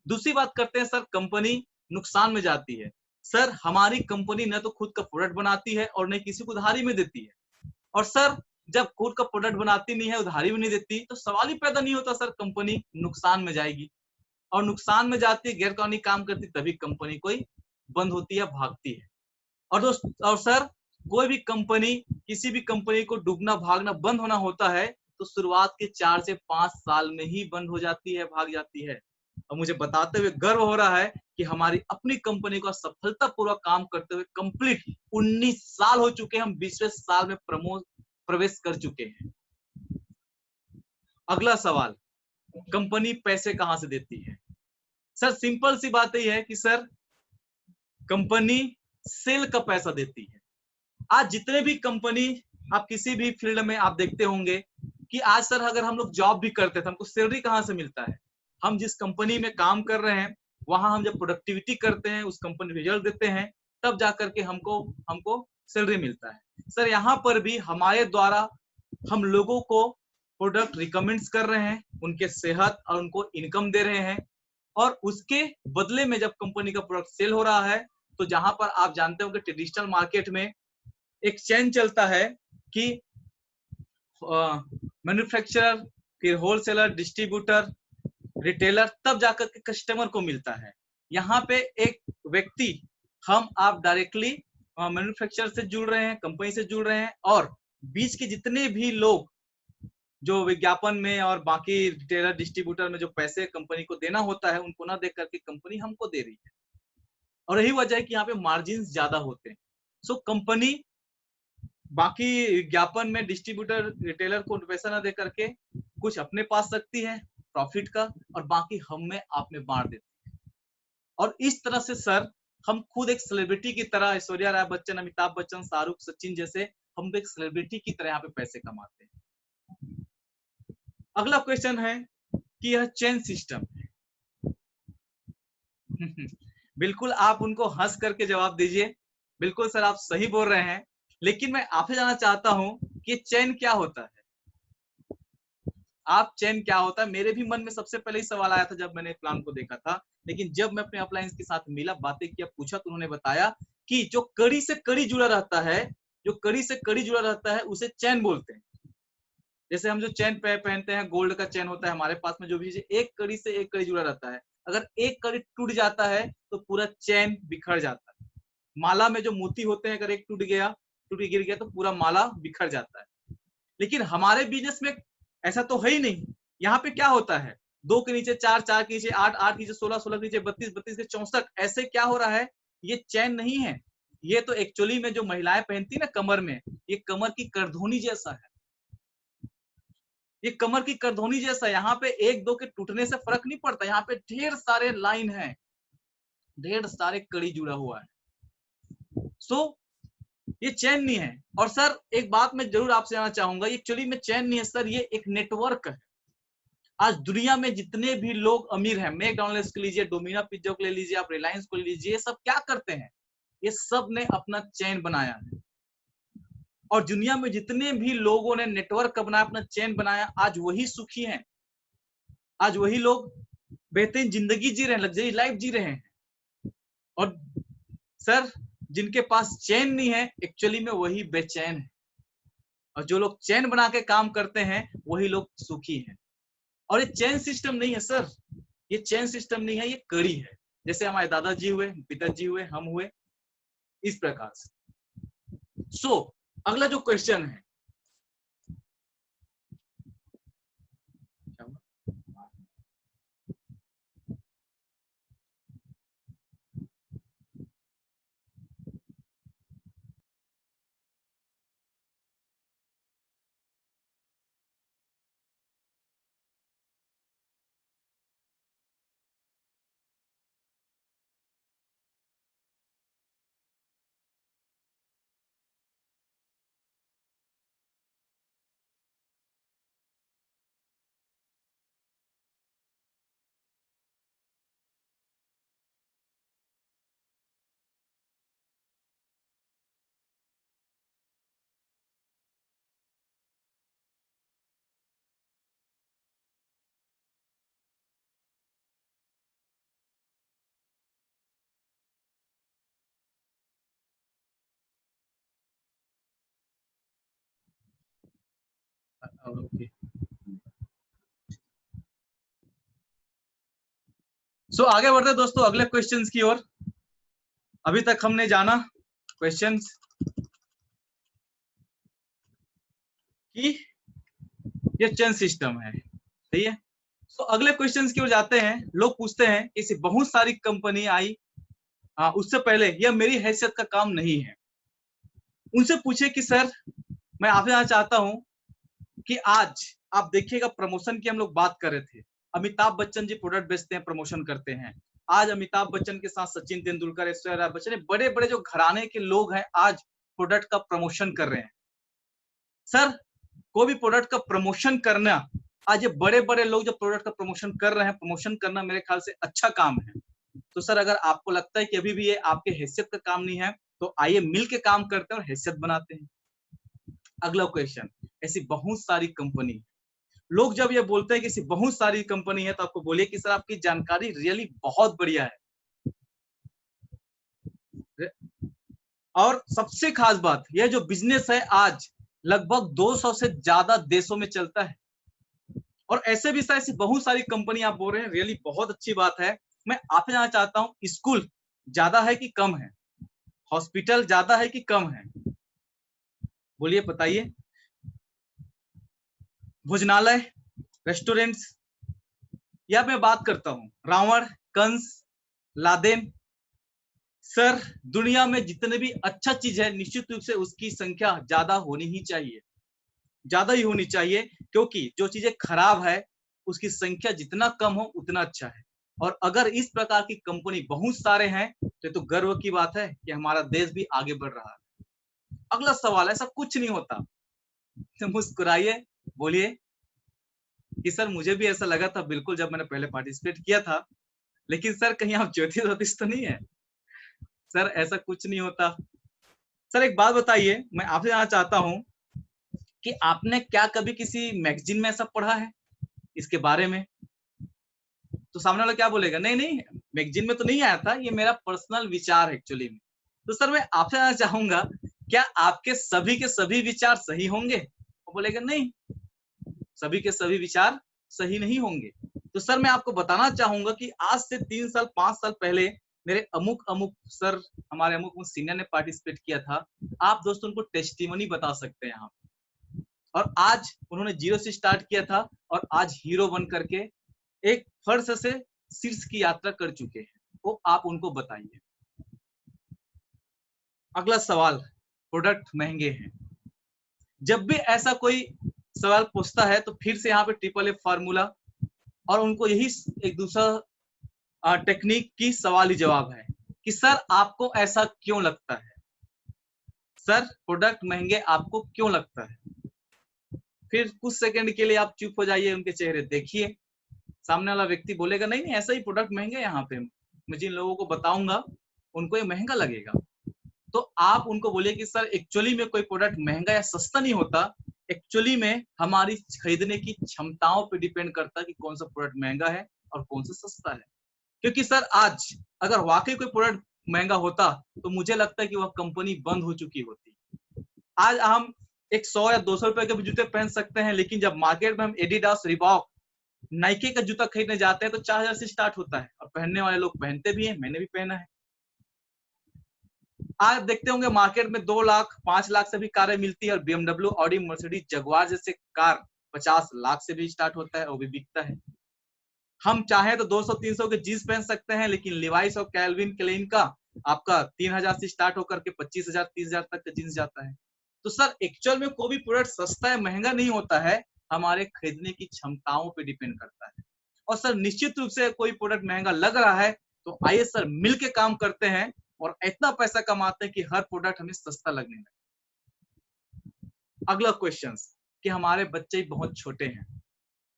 दूसरी बात करते हैं, सर कंपनी नुकसान में जाती है। सर हमारी कंपनी न तो खुद का प्रोडक्ट बनाती है और न किसी को उधारी में देती है। और सर जब खुद का प्रोडक्ट बनाती नहीं है, उधारी में नहीं देती, तो सवाल ही पैदा नहीं होता सर कंपनी नुकसान में जाएगी। और नुकसान में जाती है, गैर कानूनी काम करती, तभी कंपनी कोई बंद होती है, भागती है। और दोस्त और सर कोई भी कंपनी, किसी भी कंपनी को डूबना भागना बंद होना होता है तो शुरुआत के 4 से 5 साल में ही बंद हो जाती है, भाग जाती है। और मुझे बताते हुए गर्व हो रहा है कि हमारी अपनी कंपनी का सफलतापूर्वक काम करते हुए कंप्लीट 19 साल हो चुके हैं, हम 20वें साल में प्रवेश कर चुके हैं। अगला सवाल, कंपनी पैसे कहां से देती है? सर सिंपल सी बात यही है कि सर कंपनी सेल का पैसा देती है। आज जितने भी कंपनी, आप किसी भी फील्ड में आप देखते होंगे कि आज सर अगर हम लोग जॉब भी करते थे, हमको सैलरी कहां से मिलता है? हम जिस कंपनी में काम कर रहे हैं वहां हम जब प्रोडक्टिविटी करते हैं, उस कंपनी रिजल्ट देते हैं, तब जाकर के हमको सैलरी मिलता है। सर यहाँ पर भी हमारे द्वारा हम लोगों को प्रोडक्ट रिकमेंड्स कर रहे हैं, उनके सेहत और उनको इनकम दे रहे हैं। और उसके बदले में जब कंपनी का प्रोडक्ट सेल हो रहा है, तो जहां पर आप जानते हो कि ट्रेडिशनल मार्केट में एक चेन चलता है कि मैन्युफैक्चरर, फिर होलसेलर, डिस्ट्रीब्यूटर, रिटेलर, तब जाकर के कस्टमर को मिलता है। यहाँ पे एक व्यक्ति, हम आप डायरेक्टली मैन्युफैक्चरर से जुड़ रहे हैं, कंपनी से जुड़ रहे हैं, और बीच के जितने भी लोग जो विज्ञापन में और बाकी रिटेलर डिस्ट्रीब्यूटर में जो पैसे कंपनी को देना होता है, उनको ना देख करके कंपनी हमको दे रही है। और यही वजह है कि यहाँ पे मार्जिन ज्यादा होते हैं। सो कंपनी बाकी विज्ञापन में डिस्ट्रीब्यूटर रिटेलर को पैसा ना दे करके कुछ अपने पास रखती है प्रॉफिट का, और बाकी हम में आप में बांट देती है। और इस तरह से सर हम खुद एक सेलिब्रिटी की तरह, ऐश्वर्या राय बच्चन, अमिताभ बच्चन, शाहरुख, सचिन जैसे, हम एक सेलिब्रिटी की तरह यहाँ पे पैसे कमाते हैं। अगला क्वेश्चन है कि यह चेन सिस्टम है। बिल्कुल आप उनको हंस करके जवाब दीजिए, बिल्कुल सर आप सही बोल रहे हैं। लेकिन मैं आपसे जानना चाहता हूं कि चेन क्या होता है? आप चेन क्या होता है? मेरे भी मन में सबसे पहले ही सवाल आया था जब मैंने प्लान को देखा था। लेकिन जब मैं अपने अपलाइंस के साथ मिला, बातें किया, पूछा, तो उन्होंने बताया कि जो कड़ी से कड़ी जुड़ा रहता है, जो कड़ी से कड़ी जुड़ा रहता है उसे चेन बोलते हैं। जैसे हम जो चेन पहनते हैं, गोल्ड का चेन होता है हमारे पास में, जो भी एक कड़ी से एक कड़ी जुड़ा रहता है। अगर एक कड़ी टूट जाता है तो पूरा चेन बिखर जाता है। माला में जो मोती होते हैं, अगर एक टूट के गिर गया तो पूरा माला बिखर जाता है। लेकिन हमारे बिजनेस में ऐसा तो है ही नहीं। यहाँ पे क्या होता है, 2 के नीचे 4, 4 के नीचे 8, 8 के नीचे 16, 16 के नीचे 32, 32 के 64, ऐसे क्या हो रहा है? ये चैन नहीं है, ये तो एक्चुअली में जो महिलाएं पहनती ना कमर में, ये कमर की करधोनी जैसा है। ये कमर की करधोनी जैसा, यहाँ पे 1-2 के टूटने से फर्क नहीं पड़ता, यहाँ पे ढेर सारे लाइन है, ढेर सारे कड़ी जुड़ा हुआ है। सो ये चैन नहीं है। और सर एक बात मैं जरूर आपसे जानना चाहूंगा, एक्चुअली में चैन नहीं है सर, ये एक नेटवर्क है। आज दुनिया में जितने भी लोग अमीर हैं, मैकडॉनल्ड्स को लीजिए, डोमिनो पिज्जा को ले लीजिए, आप रिलायंस को लीजिए, ये सब क्या करते हैं? ये सब ने अपना चैन बनाया है। और दुनिया में जितने भी लोगों ने नेटवर्क बनाया, अपना चैन बनाया, आज वही सुखी हैं। आज वही लोग बेहतरीन जिंदगी जी रहे हैं, लग्जरी लाइफ जी रहे हैं। और सर जिनके पास चैन नहीं है, एक्चुअली में वही बेचैन है। और जो लोग चैन बना के काम करते हैं वही लोग सुखी हैं। और ये चैन सिस्टम नहीं है सर, ये चैन सिस्टम नहीं है, ये कड़ी है। जैसे हमारे दादाजी हुए, पिताजी हुए, हम हुए, इस प्रकार से। सो अगला जो क्वेश्चन है, सो आगे बढ़ते दोस्तों अगले क्वेश्चंस की ओर। अभी तक हमने जाना क्वेश्चंस कि ये चैन सिस्टम है, सही है। तो अगले क्वेश्चंस की ओर जाते हैं। लोग पूछते हैं ऐसी बहुत सारी कंपनी आई, उससे पहले यह मेरी हैसियत का काम नहीं है। उनसे पूछे कि सर मैं आपसे जानना चाहता हूं कि आज आप देखिएगा, प्रमोशन की हम लोग बात कर रहे थे। अमिताभ बच्चन जी प्रोडक्ट बेचते हैं, प्रमोशन करते हैं। आज अमिताभ बच्चन के साथ सचिन तेंदुलकर, ऐश्वर्या बच्चन, बड़े बड़े जो घराने के लोग हैं आज प्रोडक्ट का प्रमोशन कर रहे हैं। सर कोई भी प्रोडक्ट का प्रमोशन करना, आज ये बड़े बड़े लोग जो प्रोडक्ट का प्रमोशन कर रहे हैं, प्रमोशन करना मेरे ख्याल से अच्छा काम है। तो सर अगर आपको लगता है कि अभी भी ये आपके हैसियत का काम नहीं है, तो आइए मिल के काम करते हैं और हैसियत बनाते हैं। अगला क्वेश्चन, ऐसी बहुत सारी कंपनी, लोग जब ये बोलते हैं कि ऐसी बहुत सारी कंपनी है, तो आपको बोलिए कि सर आपकी जानकारी रियली बहुत बढ़िया है। और सबसे खास बात, यह जो बिजनेस है आज लगभग 200 से ज्यादा देशों में चलता है। और ऐसे भी ऐसी बहुत सारी कंपनी आप बोल रहे हैं, रियली बहुत अच्छी बात है। मैं आपसे जानना चाहता हूं, स्कूल ज्यादा है कि कम है? हॉस्पिटल ज्यादा है कि कम है? बोलिए, बताइए। भोजनालय, रेस्टोरेंट्स, या मैं बात करता हूं रावण, कंस, लादेन। सर दुनिया में जितने भी अच्छा चीज है, निश्चित रूप से उसकी संख्या ज्यादा होनी ही चाहिए, ज्यादा ही होनी चाहिए। क्योंकि जो चीजें खराब है उसकी संख्या जितना कम हो उतना अच्छा है। और अगर इस प्रकार की कंपनी बहुत सारे हैं तो गर्व की बात है कि हमारा देश भी आगे बढ़ रहा है। अगला सवाल, ऐसा कुछ नहीं होता तो मुस्कुराइए, बोलिए कि सर मुझे भी ऐसा लगा था बिल्कुल जब मैंने पहले पार्टिसिपेट किया था, लेकिन सर कहीं आप ज्योतिष तो नहीं है? सर ऐसा कुछ नहीं होता। सर एक बात बताइए, मैं आपसे जानना चाहता हूं कि आपने क्या कभी किसी मैगजीन में ऐसा पढ़ा है इसके बारे में? तो सामने वाला क्या बोलेगा, नहीं नहीं मैगजीन में तो नहीं आया था, ये मेरा पर्सनल विचार है एक्चुअली में। तो सर मैं आपसे जानना चाहूंगा, क्या आपके सभी के सभी विचार सही होंगे? वो बोलेगा नहीं, सभी के सभी विचार सही नहीं होंगे। तो सर मैं आपको बताना चाहूंगा कि आज से 3 साल 5 साल पहले मेरे अमुक अमुक सर, हमारे अमुक सीनियर ने पार्टिसिपेट किया था। आप दोस्तों उनको टेस्टिमनी बता सकते हैं यहाँ। और आज उन्होंने जीरो से स्टार्ट किया था और आज हीरो बन करके एक फर्श से शीर्ष की यात्रा कर चुके हैं। वो आप उनको बताइए। अगला सवाल, प्रोडक्ट महंगे हैं। जब भी ऐसा कोई सवाल पूछता है तो फिर से यहाँ पे ट्रिपल एफ फार्मूला और उनको यही एक दूसरा टेक्निक की सवाल ही जवाब है कि सर आपको ऐसा क्यों लगता है? सर प्रोडक्ट महंगे आपको क्यों लगता है? फिर कुछ सेकंड के लिए आप चुप हो जाइए, उनके चेहरे देखिए, सामने वाला व्यक्ति बोलेगा नहीं नहीं ऐसा ही प्रोडक्ट महंगे यहाँ पे, मैं जिन लोगों को बताऊंगा उनको ये महंगा लगेगा। तो आप उनको बोलिए कि सर एक्चुअली में कोई प्रोडक्ट महंगा या सस्ता नहीं होता, एक्चुअली में हमारी खरीदने की क्षमताओं पे डिपेंड करता है कि कौन सा प्रोडक्ट महंगा है और कौन सा सस्ता है। क्योंकि सर आज अगर वाकई कोई प्रोडक्ट महंगा होता तो मुझे लगता है कि वह कंपनी बंद हो चुकी होती। आज हम एक 100 या 200 रुपए के भी जूते पहन सकते हैं, लेकिन जब मार्केट में हम एडिडास, रिबॉक, नाइकी का जूता खरीदने जाते हैं तो 4000 से स्टार्ट होता है, और पहनने वाले लोग पहनते भी हैं, मैंने भी पहना है। आज देखते होंगे मार्केट में 2 लाख 5 लाख से भी कारें मिलती है, और BMW, ऑडी, मर्सिडीज, जगुआर जैसे कार 50 लाख से भी स्टार्ट होता है और भी बिकता है। हम चाहे तो 200-300 के जीन्स पहन सकते हैं, लेकिन लिवाइस और कैल्विन क्लेन का आपका 3000 से स्टार्ट होकर के 25,000-30,000 तक का जीन्स जाता है। तो सर एक्चुअल में कोई भी प्रोडक्ट सस्ता या महंगा नहीं होता है, हमारे खरीदने की क्षमताओं पे डिपेंड करता है। और सर निश्चित रूप से कोई प्रोडक्ट महंगा लग रहा है तो आइए सर मिलके काम करते हैं और इतना पैसा कमाते हैं कि हर प्रोडक्ट हमें सस्ता लगने लगे। अगला क्वेश्चन कि हमारे बच्चे बहुत छोटे हैं।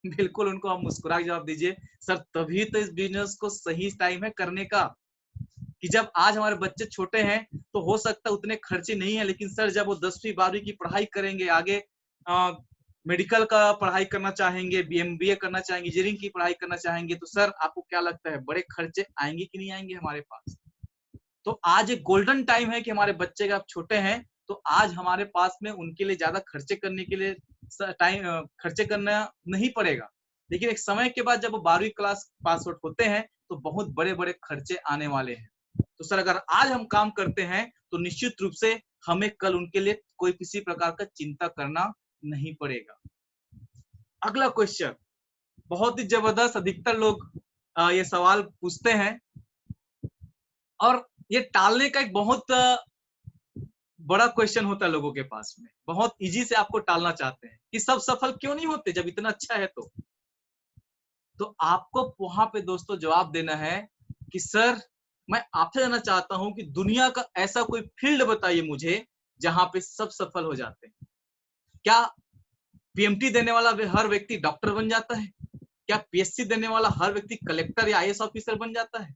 बिल्कुल उनको आप मुस्कुरा जवाब दीजिए, सर तभी तो इस बिजनेस को सही टाइम है करने का, कि जब आज हमारे बच्चे छोटे हैं तो हो सकता है उतने खर्चे नहीं है, लेकिन सर जब वो 10वीं 12वीं की पढ़ाई करेंगे, आगे मेडिकल का पढ़ाई करना चाहेंगे, MBA करना चाहेंगे, इंजीनियरिंग की पढ़ाई करना चाहेंगे, तो सर आपको क्या लगता है बड़े खर्चे आएंगे कि नहीं आएंगे हमारे पास? तो आज एक गोल्डन टाइम है कि हमारे बच्चे का छोटे हैं तो आज हमारे पास में उनके लिए ज्यादा खर्चे करने के लिए टाइम खर्चे करना नहीं पड़ेगा, लेकिन एक समय के बाद जब वो 12वीं क्लास पास आउट होते हैं तो बहुत बड़े बड़े खर्चे आने वाले हैं। तो सर अगर आज हम काम करते हैं तो निश्चित रूप से हमें कल उनके लिए कोई किसी प्रकार का चिंता करना नहीं पड़ेगा। अगला क्वेश्चन बहुत ही जबरदस्त, अधिकतर लोग ये सवाल पूछते हैं और ये टालने का एक बहुत बड़ा क्वेश्चन होता है लोगों के पास में, बहुत इजी से आपको टालना चाहते हैं कि सब सफल क्यों नहीं होते जब इतना अच्छा है। तो आपको वहां पे दोस्तों जवाब देना है कि सर मैं आपसे जानना चाहता हूं कि दुनिया का ऐसा कोई फील्ड बताइए मुझे जहां पे सब सफल हो जाते हैं। क्या PMT देने वाला हर व्यक्ति डॉक्टर बन जाता है? क्या PSC देने वाला हर व्यक्ति कलेक्टर या IAS ऑफिसर बन जाता है?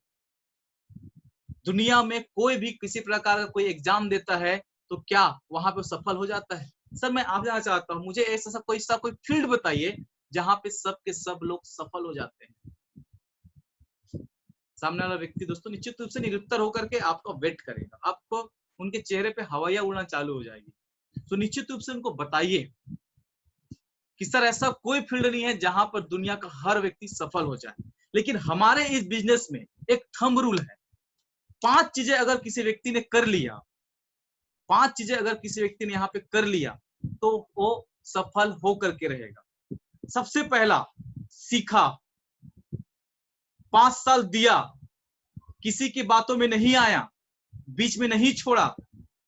दुनिया में कोई भी किसी प्रकार का कोई एग्जाम देता है तो क्या वहां पे सफल हो जाता है? सर मैं आप जानना चाहता हूं, मुझे ऐसा कोई फील्ड बताइए जहां पे सब के सब लोग सफल हो जाते हैं। सामने वाला व्यक्ति दोस्तों निश्चित रूप से निरुत्तर होकर के आपको वेट करेगा, आपको उनके चेहरे पे हवाइयां उड़ना चालू हो जाएगी। तो निश्चित रूप से उनको बताइए कि सर ऐसा कोई फील्ड नहीं है जहां पर दुनिया का हर व्यक्ति सफल हो जाए, लेकिन हमारे इस बिजनेस में एक थंब रूल है। 5 चीजें अगर किसी व्यक्ति ने कर लिया, 5 चीजें अगर किसी व्यक्ति ने यहाँ पे कर लिया तो वो सफल हो करके रहेगा। सबसे पहला, सीखा, 5 साल दिया, किसी की बातों में नहीं आया, बीच में नहीं छोड़ा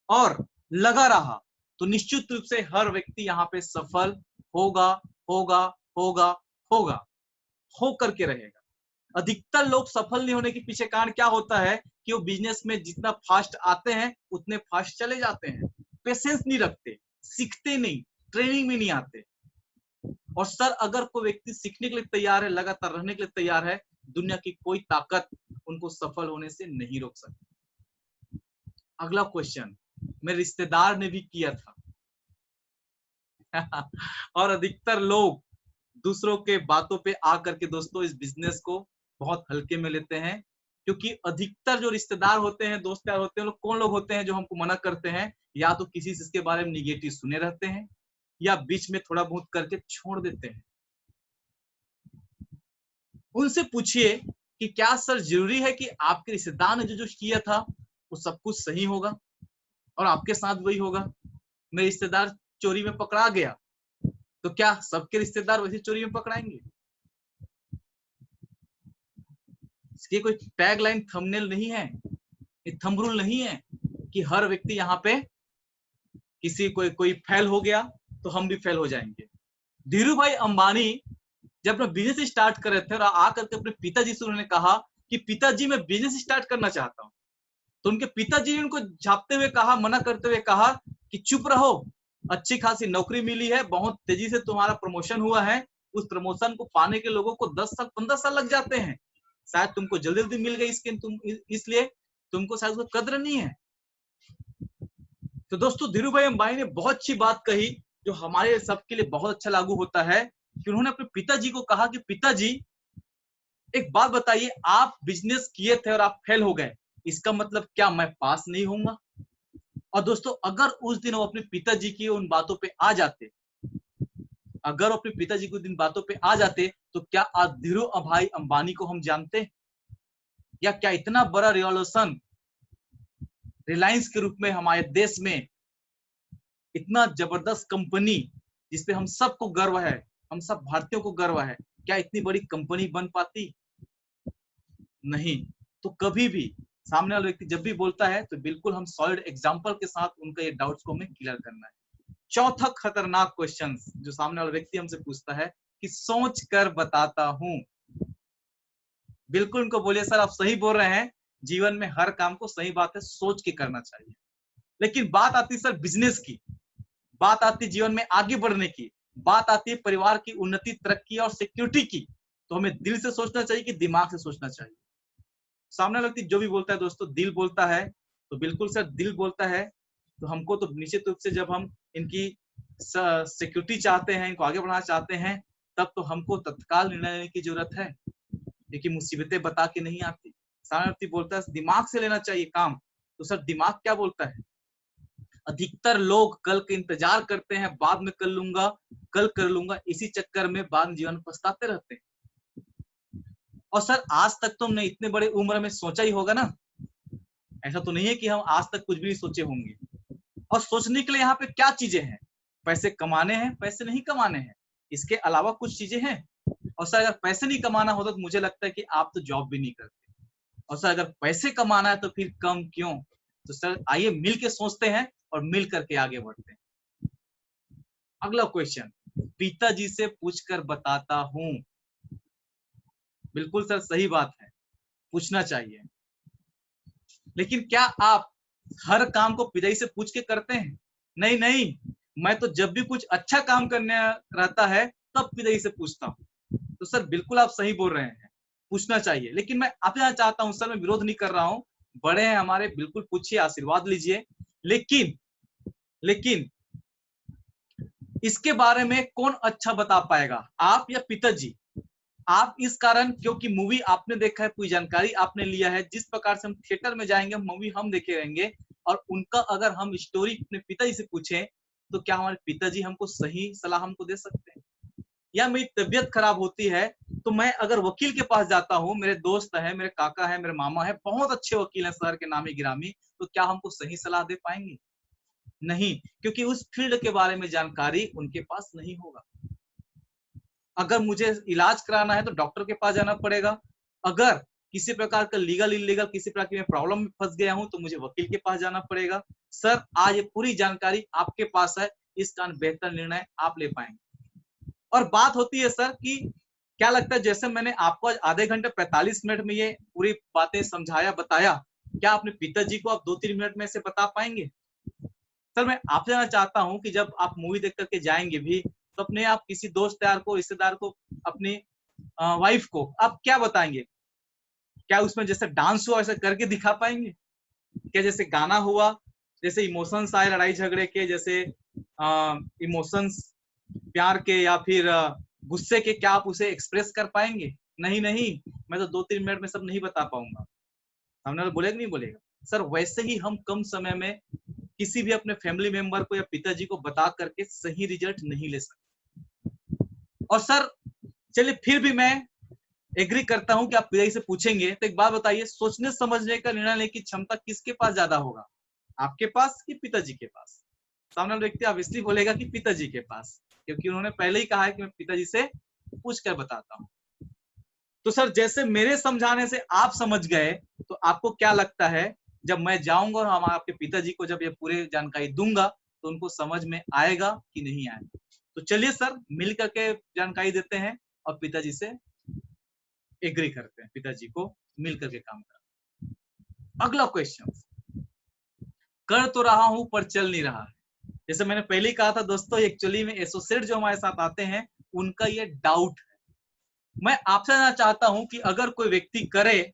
और लगा रहा, तो निश्चित रूप से हर व्यक्ति यहाँ पे सफल होगा होगा होगा होगा हो करके रहेगा। अधिकतर लोग सफल नहीं होने के पीछे कारण क्या होता है कि वो बिजनेस में जितना फास्ट आते हैं उतने फास्ट चले जाते हैं, पेशेंस नहीं रखते, सीखते नहीं, ट्रेनिंग में नहीं आते। और सर अगर कोई व्यक्ति सीखने के लिए तैयार है, लगातार रहने के लिए तैयार है, दुनिया की कोई ताकत उनको सफल होने से नहीं रोक सकती। अगला क्वेश्चन मेरे रिश्तेदार ने भी किया था और अधिकतर लोग दूसरों के बातों पे आकर के दोस्तों इस बिजनेस को बहुत हल्के में लेते हैं, क्योंकि अधिकतर जो रिश्तेदार होते हैं, दोस्त यार होते हैं, लोग कौन लोग होते हैं जो हमको मना करते हैं? या तो किसी चीज के बारे में निगेटिव सुने रहते हैं या बीच में थोड़ा बहुत करके छोड़ देते हैं। उनसे पूछिए कि क्या सर जरूरी है कि आपके रिश्तेदार ने जो किया था वो सब कुछ सही होगा और आपके साथ वही होगा? मेरे रिश्तेदार चोरी में पकड़ा गया तो क्या सबके रिश्तेदार वैसे चोरी में पकड़ाएंगे? इसकी कोई टैगलाइन थंबनेल नहीं है, ये थंब रूल नहीं है कि हर व्यक्ति यहाँ पे किसी कोई फेल हो गया तो हम भी फेल हो जाएंगे। धीरू भाई अंबानी जब अपना बिजनेस स्टार्ट कर रहे थे और आकर के अपने पिताजी से उन्होंने कहा कि पिताजी मैं बिजनेस स्टार्ट करना चाहता हूँ, तो उनके पिताजी ने उनको झापते हुए कहा, मना करते हुए कहा कि चुप रहो, अच्छी खासी नौकरी मिली है, बहुत तेजी से तुम्हारा प्रमोशन हुआ है, उस प्रमोशन को पाने के लोगों को 10 साल 15 साल लग जाते हैं, शायद तुमको जल्दी जल्दी मिल गई इसलिए तुमको शायद उसको कद्र नहीं है। तो दोस्तों धीरू भाई अंबानी ने बहुत अच्छी बात कही जो हमारे सबके लिए बहुत अच्छा लागू होता है कि उन्होंने अपने पिताजी को कहा कि पिताजी एक बात बताइए, आप बिजनेस किए थे और आप फेल हो गए, इसका मतलब क्या मैं पास नहीं होऊंगा? और दोस्तों अगर उस दिन वो अपने पिताजी की उन बातों पे आ जाते, अगर वो अपने पिताजी की उन बातों पे आ जाते, तो क्या आज धीरू भाई अंबानी को हम जानते, या क्या इतना बड़ा रिवॉल्यूशन रिलायंस के रूप में हमारे देश में, इतना जबरदस्त कंपनी जिसपे हम सबको गर्व है, हम सब भारतीयों को गर्व है, क्या इतनी बड़ी कंपनी बन पाती? नहीं। तो कभी भी सामने वाला व्यक्ति जब भी बोलता है तो बिल्कुल हम सॉलिड एग्जांपल के साथ उनका ये डाउट्स को हमें क्लियर करना है। चौथा खतरनाक क्वेश्चन जो सामने वाला व्यक्ति हमसे पूछता है कि सोच कर बताता हूं। बिल्कुल उनको बोलिए सर आप सही बोल रहे हैं, जीवन में हर काम को सही बात है सोच के करना चाहिए, लेकिन बात आती सर बिजनेस की, बात आती जीवन में आगे बढ़ने की, बात आती है परिवार की उन्नति, तरक्की और सिक्योरिटी की, तो हमें दिल से सोचना चाहिए कि दिमाग से सोचना चाहिए। सामने व्यक्ति जो भी बोलता है दोस्तों दिल बोलता है, तो बिल्कुल सर दिल बोलता है, तो हमको तो निश्चित रूप से जब हम इनकी सिक्योरिटी चाहते हैं, इनको आगे बढ़ाना चाहते हैं, तब तो हमको तत्काल निर्णय लेने की जरूरत है, क्योंकि मुसीबतें बता के नहीं आती। सामने व्यक्ति बोलता है दिमाग से लेना चाहिए काम, तो सर दिमाग क्या बोलता है? अधिकतर लोग कल का इंतजार करते हैं, बाद में कर लूंगा, कल कर लूंगा, इसी चक्कर में बाद में जीवन पछताते रहते हैं। और सर आज तक तो हमने इतने बड़े उम्र में सोचा ही होगा ना, ऐसा तो नहीं है कि हम आज तक कुछ भी नहीं सोचे होंगे। और सोचने के लिए यहाँ पे क्या चीजें हैं? पैसे कमाने हैं, पैसे नहीं कमाने हैं, इसके अलावा कुछ चीजें हैं। और सर अगर पैसे नहीं कमाना होता तो मुझे लगता है कि आप तो जॉब भी नहीं करते, और सर अगर पैसे कमाना है तो फिर कम क्यों? तो सर आइए मिल के सोचते हैं और मिल करके आगे बढ़ते हैं। अगला क्वेश्चन, पिताजी से पूछकर बताता हूं। बिल्कुल सर सही बात है, पूछना चाहिए, लेकिन क्या आप हर काम को पिताजी से पूछ के करते हैं? नहीं नहीं, मैं तो जब भी कुछ अच्छा काम करने रहता है तब पिताजी से पूछता हूँ। तो सर बिल्कुल आप सही बोल रहे हैं, पूछना चाहिए, लेकिन मैं आपसे यहाँ चाहता हूँ सर, मैं विरोध नहीं कर रहा हूँ, बड़े हैं हमारे, बिल्कुल पूछिए, आशीर्वाद लीजिए, लेकिन लेकिन इसके बारे में कौन अच्छा बता पाएगा, आप या पिताजी? आप इस कारण, क्योंकि मूवी आपने देखा है, पूरी जानकारी आपने लिया है, जिस प्रकार से हम थिएटर में जाएंगे मूवी हम देखे रहेंगे, और उनका अगर हम स्टोरी अपने पिताजी से पूछें तो क्या हमारे पिताजी हमको सही सलाह हमको दे सकते हैं? या मेरी तबीयत खराब होती है तो मैं अगर वकील के पास जाता हूँ, मेरे दोस्त है, मेरे काका है, मेरे मामा है, बहुत अच्छे वकील हैं शहर के नामी गिरामी, तो क्या हमको सही सलाह दे पाएंगे? नहीं, क्योंकि उस फील्ड के बारे में जानकारी उनके पास नहीं होगा। अगर मुझे इलाज कराना है तो डॉक्टर के पास जाना पड़ेगा, अगर किसी प्रकार का लीगल इलीगल किसी प्रकार की मैं प्रॉब्लम में फंस गया हूं तो मुझे वकील के पास जाना पड़ेगा। सर आज ये पूरी जानकारी आपके पास है, इस कारण बेहतर निर्णय आप ले पाएंगे। और बात होती है सर कि क्या लगता है, जैसे मैंने आपको आधे घंटे 45 मिनट में ये पूरी बातें समझाया बताया, क्या अपने पिताजी को आप 2-3 मिनट में से बता पाएंगे? सर मैं आपसे जानना चाहता हूं कि जब आप मूवी देख करके जाएंगे भी, तो अपने आप किसी दोस्त यार को, रिश्तेदार को, अपनी वाइफ को आप क्या बताएंगे? क्या उसमें जैसे डांस हुआ ऐसा करके दिखा पाएंगे? क्या जैसे गाना हुआ, जैसे इमोशंस आए लड़ाई झगड़े के, जैसे इमोशंस प्यार के या फिर गुस्से के, क्या आप उसे एक्सप्रेस कर पाएंगे? नहीं नहीं, मैं तो 2-3 मिनट में सब नहीं बता पाऊंगा। सामने वाला बोलेगा नहीं बोलेगा? सर वैसे ही हम कम समय में किसी भी अपने फैमिली मेंबर को या पिताजी को बता करके सही रिजल्ट नहीं ले सकते। और सर चलिए फिर भी मैं एग्री करता हूं कि आप पिताजी से पूछेंगे, तो एक बात बताइए, सोचने समझने का निर्णय लेने की क्षमता किसके पास ज्यादा होगा, आपके पास कि पिताजी के पास? सामने वाला व्यक्ति ऑब्वियसली बोलेगा कि पिताजी के पास, क्योंकि उन्होंने पहले ही कहा है कि मैं पिताजी से पूछ कर बताता हूँ। तो सर जैसे मेरे समझाने से आप समझ गए, तो आपको क्या लगता है जब मैं जाऊंगा और हम आपके पिताजी को जब ये पूरी जानकारी दूंगा तो उनको समझ में आएगा कि नहीं आएगा? तो चलिए सर मिल करके जानकारी देते हैं और पिताजी से एग्री करते हैं, पिताजी को मिल करके काम करते हैं। अगला क्वेश्चन, कर तो रहा हूं पर चल नहीं रहा है। जैसे मैंने पहले ही कहा था दोस्तों, एक्चुअली में एसोसिएट जो हमारे साथ आते हैं उनका ये डाउट है। मैं आपसे जानना चाहता हूं कि अगर कोई व्यक्ति करे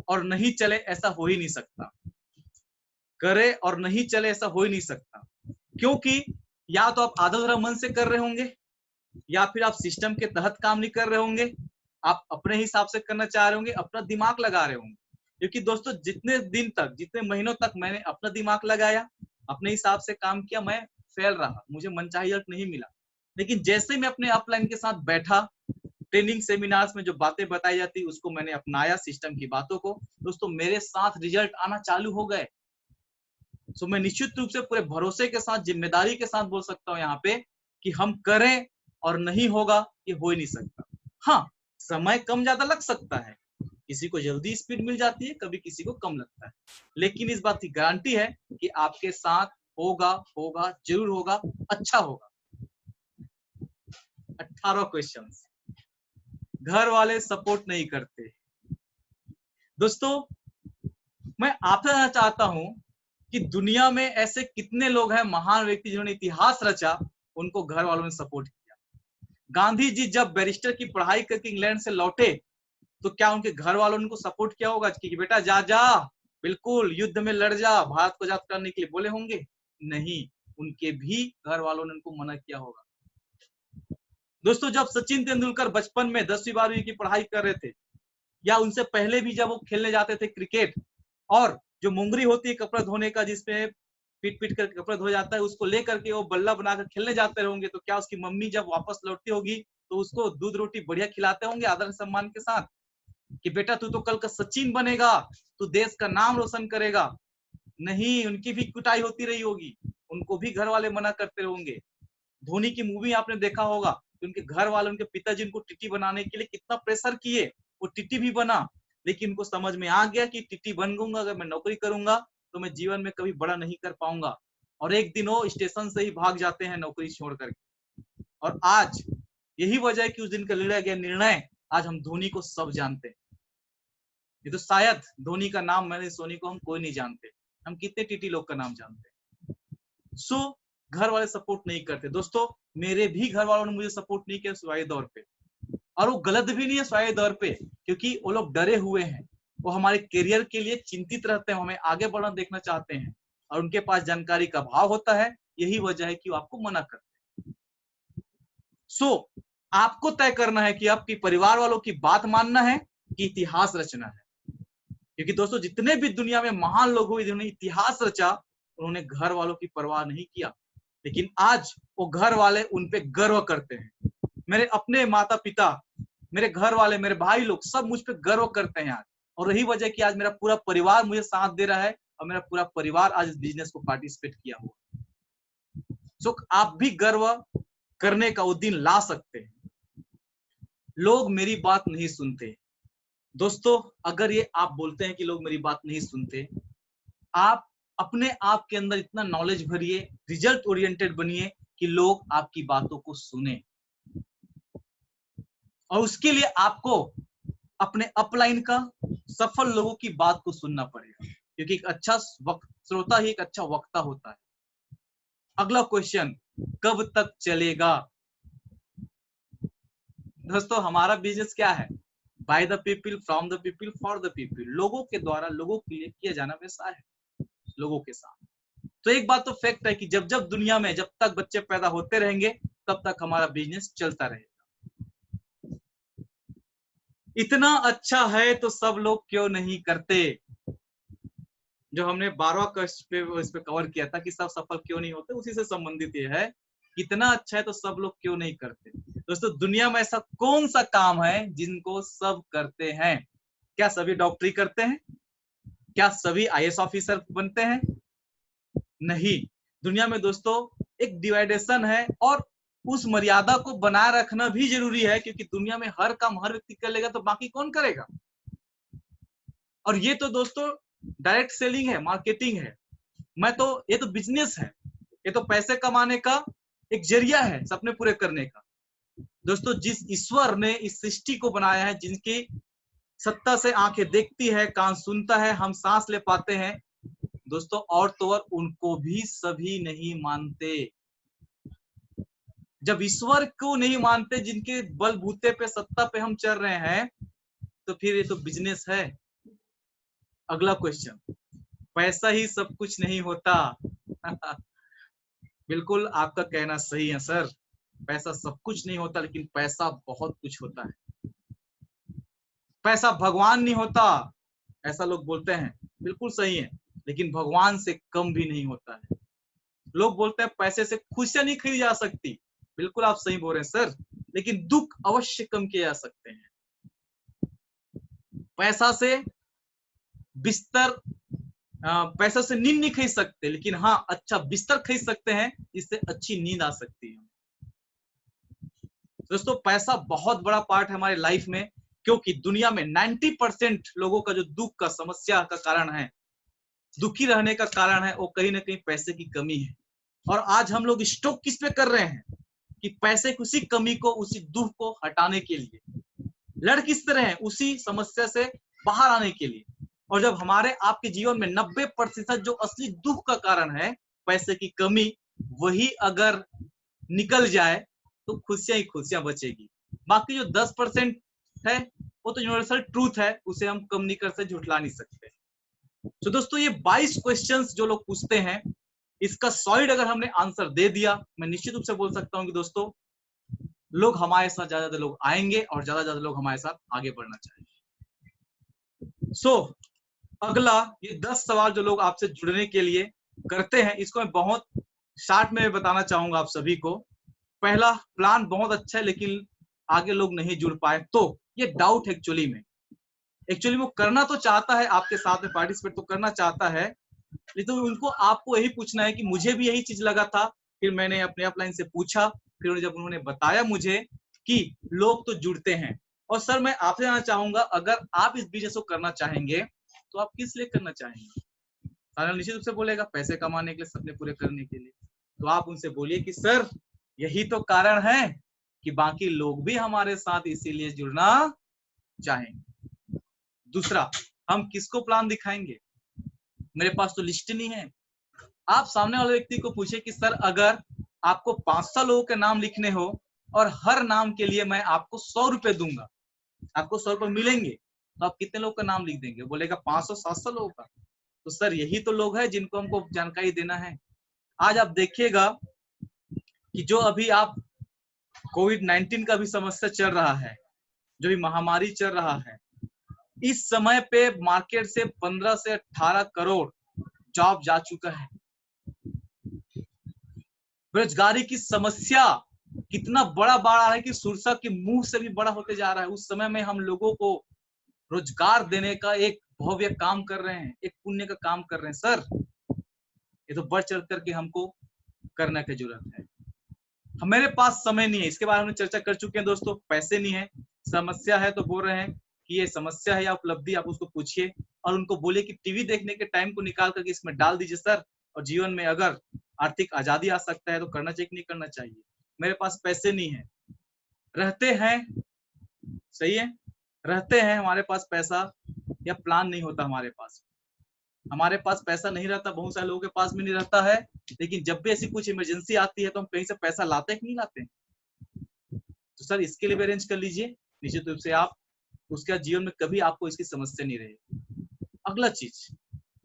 और नहीं चले, ऐसा हो ही नहीं सकता। करे और नहीं चले ऐसा हो ही नहीं सकता, क्योंकि या तो आप आधा मन से कर रहे होंगे, या फिर आप सिस्टम के तहत काम नहीं कर रहे होंगे, आप अपने हिसाब से करना चाह रहे होंगे, अपना दिमाग लगा रहे होंगे। क्योंकि दोस्तों जितने दिन तक, जितने महीनों तक मैंने अपना दिमाग लगाया, अपने हिसाब से काम किया, मैं फेल रहा, मुझे मनचाही रिजल्ट नहीं मिला। लेकिन जैसे मैं अपने अपलाइन के साथ बैठा, ट्रेनिंग सेमिनार्स में जो बातें बताई जाती उसको मैंने अपनाया, सिस्टम की बातों को, दोस्तों मेरे साथ रिजल्ट आना चालू हो गए। तो मैं निश्चित रूप से पूरे भरोसे के साथ, जिम्मेदारी के साथ बोल सकता हूँ यहाँ पे कि हम करें और नहीं होगा ये हो ही नहीं सकता। हाँ, समय कम ज्यादा लग सकता है, किसी को जल्दी स्पीड मिल जाती है, कभी किसी को कम लगता है, लेकिन इस बात की गारंटी है कि आपके साथ होगा, होगा, जरूर होगा, अच्छा होगा। 18 क्वेश्चंस। घर वाले सपोर्ट नहीं करते। दोस्तों मैं आपसे जानना चाहता हूं कि दुनिया में ऐसे कितने लोग हैं, महान व्यक्ति जिन्होंने इतिहास रचा, उनको घर वालों ने सपोर्ट किया। गांधी जी जब बैरिस्टर की पढ़ाई करके इंग्लैंड से लौटे, तो क्या उनके घर वालों ने उनको सपोर्ट किया होगा कि बेटा जा जा, बिल्कुल युद्ध में लड़ जा, भारत को आजाद करने के लिए बोले होंगे? नहीं, उनके भी घर वालों ने उनको मना किया होगा। दोस्तों जब सचिन तेंदुलकर बचपन में 10वीं 12वीं की पढ़ाई कर रहे थे, या उनसे पहले भी जब वो खेलने जाते थे क्रिकेट, और जो मुंगरी होती है कपड़ा धोने का, जिसपे पीट पीट कर कपड़ा धो जाता है, उसको लेकर के वो बल्ला बनाकर खेलने जाते होंगे, तो क्या उसकी मम्मी जब वापस लौटती होगी तो उसको दूध रोटी बढ़िया खिलाते होंगे आदर सम्मान के साथ कि बेटा तू तो कल का सचिन बनेगा, तू देश का नाम रोशन करेगा? नहीं, उनकी भी कुटाई होती रही होगी, उनको भी घर वाले मना करते होंगे। धोनी की मूवी आपने देखा होगा, उनके घर वाले, उनके पिताजी उनको टीटी बनाने के लिए कितना प्रेशर किए, वो टीटी भी बना। लेकिन उनको समझ में आ गया कि टीटी बन गूंगा, अगर मैं नौकरी करूंगा तो मैं जीवन में कभी बड़ा नहीं कर पाऊंगा, और एक दिन वो स्टेशन से ही भाग जाते हैं नौकरी छोड़ करके। और आज यही वजह है कि उस दिन का लिया गया निर्णय, आज हम धोनी को सब जानते हैं। ये तो शायद धोनी का नाम, मैंने सोनी को हम कोई नहीं जानते, हम कितने टीटी लोग का नाम जानते हैं। सो घर वाले सपोर्ट नहीं करते। दोस्तों मेरे भी घर वालों ने मुझे सपोर्ट नहीं किया शुरुआती दौर पे, और वो गलत भी नहीं है शुरुआती दौर पे, क्योंकि वो लोग डरे हुए हैं, वो हमारे करियर के लिए चिंतित रहते हैं, हमें आगे बढ़ना देखना चाहते हैं, और उनके पास जानकारी का अभाव होता है, यही वजह है कि वो आपको मना करते हैं। सो आपको तय करना है कि आपकी परिवार वालों की बात मानना है कि इतिहास रचना है। क्योंकि दोस्तों जितने भी दुनिया में महान लोग हुए जिन्होंने इतिहास रचा, उन्होंने घर वालों की परवाह नहीं किया, लेकिन आज वो घर वाले उन पे गर्व करते हैं। मेरे अपने माता पिता, मेरे घर वाले, मेरे भाई लोग सब मुझ पे गर्व करते हैं आज, और यही वजह कि आज मेरा पूरा परिवार मुझे साथ दे रहा है, और मेरा पूरा परिवार आज इस बिजनेस को पार्टिसिपेट किया हुआ। सो आप भी गर्व करने का वो दिन ला सकते हैं। लोग मेरी बात नहीं सुनते। दोस्तों अगर ये आप बोलते हैं कि लोग मेरी बात नहीं सुनते, आप अपने आप के अंदर इतना नॉलेज भरिए, रिजल्ट ओरिएंटेड बनिए कि लोग आपकी बातों को सुने, और उसके लिए आपको अपने अपलाइन का सफल लोगों की बात को सुनना पड़ेगा, क्योंकि एक अच्छा श्रोता ही एक अच्छा वक्ता होता है। अगला क्वेश्चन, कब तक चलेगा? दोस्तों हमारा बिजनेस क्या है? By the people, from the people, for the people, लोगों के द्वारा लोगों के लिए किया जाना व्यवसाय है, लोगों के साथ। तो एक बात तो फैक्ट है कि जब जब दुनिया में जब तक बच्चे पैदा होते रहेंगे, तब तक हमारा बिजनेस चलता रहेगा। इतना अच्छा है तो सब लोग क्यों नहीं करते? जो हमने 12वां इस पे कवर किया था कि सब सफल क्यों नहीं होते, उसी से संबंधित ये है, कितना अच्छा है तो सब लोग क्यों नहीं करते। दोस्तों दुनिया में ऐसा कौन सा काम है जिनको सब करते हैं? क्या सभी डॉक्टरी करते हैं? क्या सभी आईएएस ऑफिसर बनते हैं? नहीं। दुनिया में दोस्तों एक डिवाइडेशन है, और उस मर्यादा को बनाए रखना भी जरूरी है, क्योंकि दुनिया में हर काम हर व्यक्ति कर लेगा तो बाकी कौन करेगा? और ये तो दोस्तों डायरेक्ट सेलिंग है, मार्केटिंग है, ये तो बिजनेस है, ये तो पैसे कमाने का एक जरिया है, सपने पूरे करने का। दोस्तों जिस ईश्वर ने इस सृष्टि को बनाया है, जिनकी सत्ता से आंखें देखती है, कान सुनता है, हम सांस ले पाते हैं, दोस्तों और तो और उनको भी सभी नहीं मानते। जब ईश्वर को नहीं मानते जिनके बलबूते पे सत्ता पे हम चल रहे हैं, तो फिर ये तो बिजनेस है। अगला क्वेश्चन, पैसा ही सब कुछ नहीं होता। बिल्कुल आपका कहना सही है सर, पैसा सब कुछ नहीं होता, लेकिन पैसा बहुत कुछ होता है। पैसा भगवान नहीं होता, ऐसा लोग बोलते हैं, बिल्कुल सही है, लेकिन भगवान से कम भी नहीं होता है। लोग बोलते हैं पैसे से खुशियां नहीं खरीदी जा सकती, बिल्कुल आप सही बोल रहे हैं सर, लेकिन दुख अवश्य कम किए जा सकते हैं। पैसा से बिस्तर, पैसा से नींद नहीं खरीद सकते, लेकिन हाँ अच्छा बिस्तर खरीद सकते हैं, इससे अच्छी नींद आ सकती है। दोस्तों पैसा बहुत बड़ा पार्ट है हमारे लाइफ में, क्योंकि दुनिया में 90% लोगों का जो दुख का समस्या का कारण है, दुखी रहने का कारण है, वो कहीं ना कहीं पैसे की कमी है। और आज हम लोग स्टॉक किस पे कर रहे हैं कि पैसे की उसी कमी को, उसी दुख को हटाने के लिए लड़ किस तरह है, उसी समस्या से बाहर आने के लिए। और जब हमारे आपके जीवन में 90% जो असली दुख का कारण है पैसे की कमी, वही अगर निकल जाए तो खुशियां ही खुशियां बचेगी। बाकी जो 10% है वो तो यूनिवर्सल ट्रूथ है, उसे हम कम नहीं कर सकते, झुठला नहीं सकते। तो दोस्तों ये 22 क्वेश्चंस जो लोग पूछते हैं, इसका सॉलिड अगर हमने आंसर दे दिया, मैं निश्चित रूप से बोल सकता हूं कि दोस्तों लोग हमारे साथ ज्यादा लोग आएंगे और ज्यादा लोग हमारे साथ आगे बढ़ना चाहेंगे। सो अगला ये 10 सवाल जो लोग आपसे जुड़ने के लिए करते हैं, इसको मैं बहुत शॉर्ट में बताना चाहूंगा आप सभी को। पहला, प्लान बहुत अच्छा है लेकिन आगे लोग नहीं जुड़ पाए, तो ये डाउट एक्चुअली वो करना तो चाहता है, आपके साथ में पार्टिसिपेट तो करना चाहता है, लेकिन उनको आपको यही पूछना है कि मुझे भी यही चीज लगा था, फिर मैंने अपने अपलाइन से पूछा, फिर जब उन्होंने बताया मुझे कि लोग तो जुड़ते हैं। और सर मैं आपसे जानना चाहूंगा, अगर आप इस बिजनेस को करना चाहेंगे तो आप किस लिए करना चाहेंगे? सारा निश्चित रूप से बोलेगा पैसे कमाने के लिए, सपने पूरे करने के लिए। तो आप उनसे बोलिए कि सर यही तो कारण है कि बाकी लोग भी हमारे साथ इसीलिए जुड़ना चाहेंगे। दूसरा, हम किसको प्लान दिखाएंगे? मेरे पास तो लिस्ट नहीं है। आप सामने वाले व्यक्ति को पूछे कि सर अगर आपको 500 लोगों के नाम लिखने हो और हर नाम के लिए मैं आपको 100 रुपए दूंगा, आपको 100 रुपए मिलेंगे, तो आप कितने लोग का नाम लिख देंगे? बोलेगा 500-700 लोगों का। तो सर यही तो लोग हैं जिनको हमको जानकारी देना है। आज आप देखिएगा कि जो अभी आप कोविड-19 का भी समस्या चल रहा है, जो भी महामारी चल रहा है, इस समय पे मार्केट से 15 से 18 करोड़ जॉब जा चुका है। बेरोजगारी की समस्या कितना बड़ा बढ़ा है कि सुरसा के मुंह से भी बड़ा होते जा रहा है। उस समय में हम लोगों को रोजगार देने का एक भव्य काम कर रहे हैं, एक पुण्य का काम कर रहे हैं। सर ये तो बढ़ चढ़ करके हमको करने की जरूरत है। हमारे पास समय नहीं है, इसके बारे में चर्चा कर चुके हैं दोस्तों। पैसे नहीं है, समस्या है, तो बोल रहे हैं कि ये समस्या है या उपलब्धि, आप उसको पूछिए और उनको बोलिए कि टीवी देखने के टाइम को निकाल करके इसमें डाल दीजिए सर, और जीवन में अगर आर्थिक आजादी आ सकता है तो करना चाहिए कि नहीं करना चाहिए। मेरे पास पैसे नहीं है, रहते हैं, सही है, रहते हैं हमारे पास पैसा या प्लान नहीं होता हमारे पास पैसा नहीं रहता, बहुत सारे लोगों के पास भी नहीं रहता है, लेकिन जब भी ऐसी कुछ इमरजेंसी आती है तो हम कहीं से पैसा लाते हैं कि नहीं लाते हैं? तो सर इसके लिए भी अरेंज कर लीजिए, निश्चित रूप से आप उसका जीवन में कभी आपको इसकी समस्या नहीं रहेगी। अगला चीज,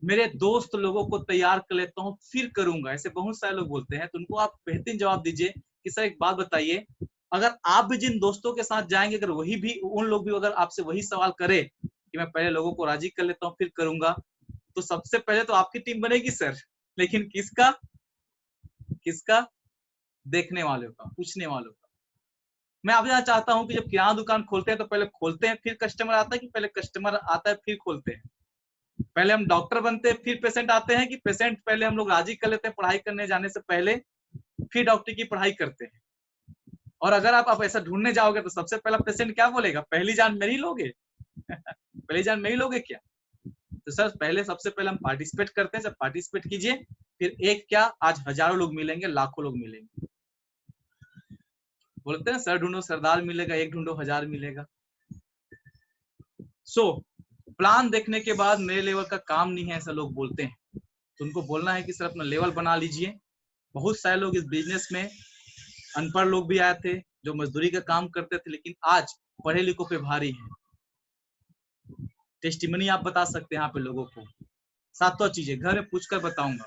मेरे दोस्त लोगों को तैयार कर लेता हूँ फिर करूंगा, ऐसे बहुत सारे लोग बोलते हैं, तो उनको आप बेहतरीन जवाब दीजिए कि सर एक बात बताइए, अगर आप भी जिन दोस्तों के साथ जाएंगे, अगर वही भी उन लोग भी अगर आपसे वही सवाल करे कि मैं पहले लोगों को राजी कर लेता हूँ फिर करूंगा, तो सबसे पहले तो आपकी टीम बनेगी सर, लेकिन किसका? देखने वालों का, पूछने वालों का। मैं आप जानना चाहता हूं कि जब किराना दुकान खोलते हैं तो पहले खोलते हैं फिर कस्टमर आता है, कि पहले कस्टमर आता है फिर खोलते हैं? पहले हम डॉक्टर बनते हैं फिर पेशेंट आते हैं, कि पेशेंट पहले हम लोग राजी कर लेते हैं पढ़ाई करने जाने से पहले, फिर डॉक्टर की पढ़ाई करते हैं? और अगर आप ऐसा ढूंढने जाओगे तो सबसे पहला पेशेंट क्या बोलेगा? पहली जान मेरी लोगे? पहली जान मेरी लोगे क्या? तो सर पहले सबसे पहले हम पार्टिसिपेट करते हैं, सर पार्टिसिपेट कीजिए, फिर एक क्या आज हजारों लोग मिलेंगे, लाखों लोग मिलेंगे। बोलते हैं सर ढूंढो सरदार मिलेगा, एक ढूंढो हजार मिलेगा। सो प्लान देखने के बाद मेरे लेवल का काम नहीं है, ऐसा लोग बोलते हैं। तो उनको बोलना है कि सर अपना लेवल बना लीजिए। बहुत सारे लोग इस बिजनेस में अनपढ़ लोग भी आए थे जो मजदूरी का काम करते थे, लेकिन आज पढ़े लिखों पे भारी है। टेस्टिमनी आप बता सकते हैं यहाँ पे लोगों को। सातों चीजें घर में पूछकर बताऊंगा,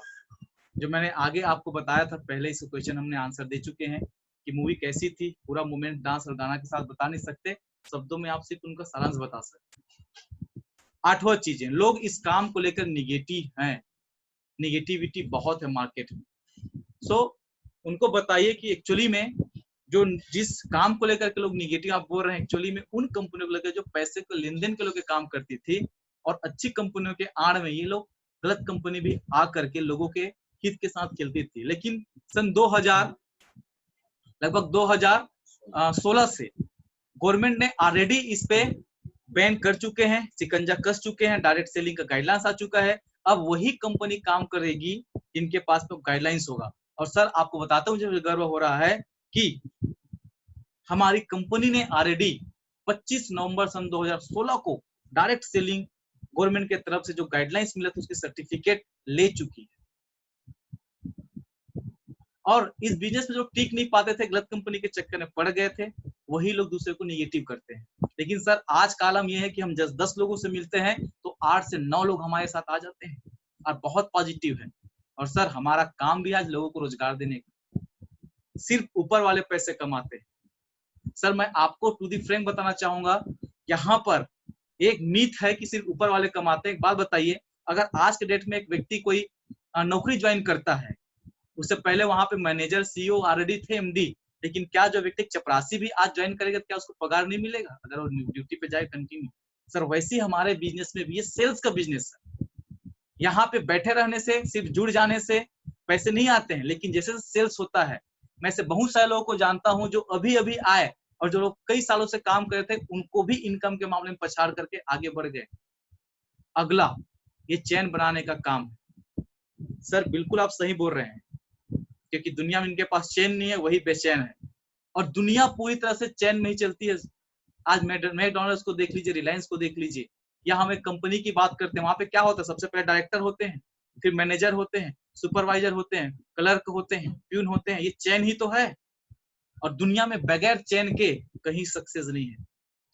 जो मैंने आगे आपको बताया था पहले। इस क्वेश्चन हमने आंसर दे चुके हैं कि मूवी कैसी थी। पूरा मूवमेंट डांस और गाना के साथ बता नहीं सकते, शब्दों में आप सिर्फ उनका सारांश बता सकते। आठवां चीजें, लोग इस काम को लेकर निगेटिव हैं, निगेटिविटी बहुत है मार्केट में। सो उनको बताइए कि एक्चुअली में जो जिस काम को लेकर के लोग निगेटिव आप बोल रहे हैं, एक्चुअली में उन कंपनियों को लेकर जो पैसे को लेन देन के लोग काम करती थी, और अच्छी कंपनियों के आड़ में ये लोग गलत कंपनी भी आ करके लोगों के हित के साथ खेलती थी। लेकिन सन 2000 लगभग 2016 से गवर्नमेंट ने ऑलरेडी इस पे बैन कर चुके हैं, शिकंजा कस चुके हैं, डायरेक्ट सेलिंग का गाइडलाइंस आ चुका है। अब वही कंपनी काम करेगी जिनके पास तो गाइडलाइंस होगा। और सर आपको बताता हूँ, मुझे गर्व हो रहा है कि हमारी कंपनी ने ऑलरेडी 25 नवंबर सन 2016 को डायरेक्ट सेलिंग गवर्नमेंट के तरफ से जो गाइडलाइंस मिला था उसकी सर्टिफिकेट ले चुकी है। और इस बिजनेस में जो टिक नहीं पाते थे, गलत कंपनी के चक्कर में पड़ गए थे, वही लोग दूसरे को निगेटिव करते हैं। लेकिन सर आज कालम यह है कि हम 10 लोगों से मिलते हैं तो 8 से 9 लोग हमारे साथ आ जाते हैं और बहुत पॉजिटिव है। और सर हमारा काम भी आज लोगों को रोजगार देने का, सिर्फ ऊपर वाले पैसे कमाते हैं। सर मैं आपको टू दी फ्रैंक बताना चाहूंगा, यहाँ पर एक मीथ है कि सिर्फ ऊपर वाले कमाते हैं। एक बात बताइए, अगर आज के डेट में एक व्यक्ति कोई नौकरी ज्वाइन करता है, उससे पहले वहां पे मैनेजर सीईओ ऑलरेडी थे, एमडी, लेकिन क्या जो व्यक्ति चपरासी भी आज ज्वाइन करेगा, क्या उसको पगार नहीं मिलेगा अगर वो ड्यूटी पे जाए कंटिन्यू? सर वैसे ही हमारे बिजनेस में भी ये सेल्स का बिजनेस है। यहाँ पे बैठे रहने से, सिर्फ जुड़ जाने से पैसे नहीं आते हैं, लेकिन जैसे सेल्स होता है, मैं से बहुत सारे लोगों को जानता हूँ जो अभी अभी आए और जो लोग कई सालों से काम कर रहे थे, उनको भी इनकम के मामले में पछाड़ करके आगे बढ़ गए। अगला, ये चैन बनाने का काम है। सर बिल्कुल आप सही बोल रहे हैं, क्योंकि दुनिया में इनके पास चैन नहीं है, वही बेचैन है। और दुनिया पूरी तरह से चैन में ही चलती है। आज मैकडॉनल्ड्स को देख लीजिए, रिलायंस को देख लीजिए, या हम एक कंपनी की बात करते हैं, वहां पे क्या होता है? सबसे पहले डायरेक्टर होते हैं, फिर मैनेजर होते हैं, सुपरवाइजर होते हैं, क्लर्क होते हैं, प्यून होते हैं। ये चैन ही तो है, और दुनिया में बगैर चैन के कहीं सक्सेस नहीं है।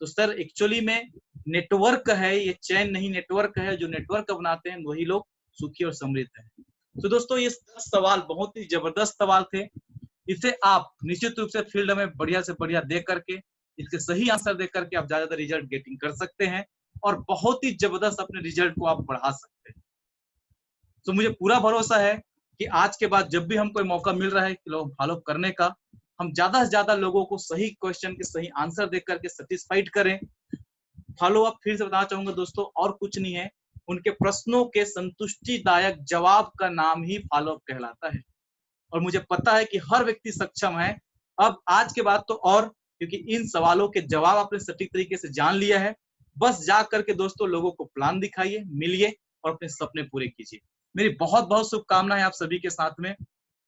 तो सर एक्चुअली में नेटवर्क है, ये चैन नहीं नेटवर्क है। जो नेटवर्क बनाते हैं वही लोग सुखी और समृद्ध है। तो दोस्तों ये 10 सवाल बहुत ही जबरदस्त सवाल थे। इसे आप निश्चित रूप से फील्ड में बढ़िया से बढ़िया दे करके, इसके सही आंसर दे करके आप ज्यादातर रिजल्ट गेटिंग कर सकते हैं, और बहुत ही जबरदस्त अपने रिजल्ट को आप बढ़ा सकते हैं। तो मुझे पूरा भरोसा है कि आज के बाद जब भी हम कोई मौका मिल रहा है कि लोग फॉलो करने का, हम ज्यादा से ज्यादा लोगों को सही क्वेश्चन के सही आंसर दे करके सेटिस्फाइड करें। फॉलो अप फिर से बताना चाहूंगा दोस्तों, और कुछ नहीं है, उनके प्रश्नों के संतुष्टिदायक जवाब का नाम ही फॉलो अप कहलाता है। और मुझे पता है कि हर व्यक्ति सक्षम है अब आज के बाद तो, और क्योंकि इन सवालों के जवाब आपने सटीक तरीके से जान लिया है। बस जा करके दोस्तों लोगों को प्लान दिखाइए, मिलिए और अपने सपने पूरे कीजिए। मेरी बहुत बहुत शुभकामनाएं आप सभी के साथ में।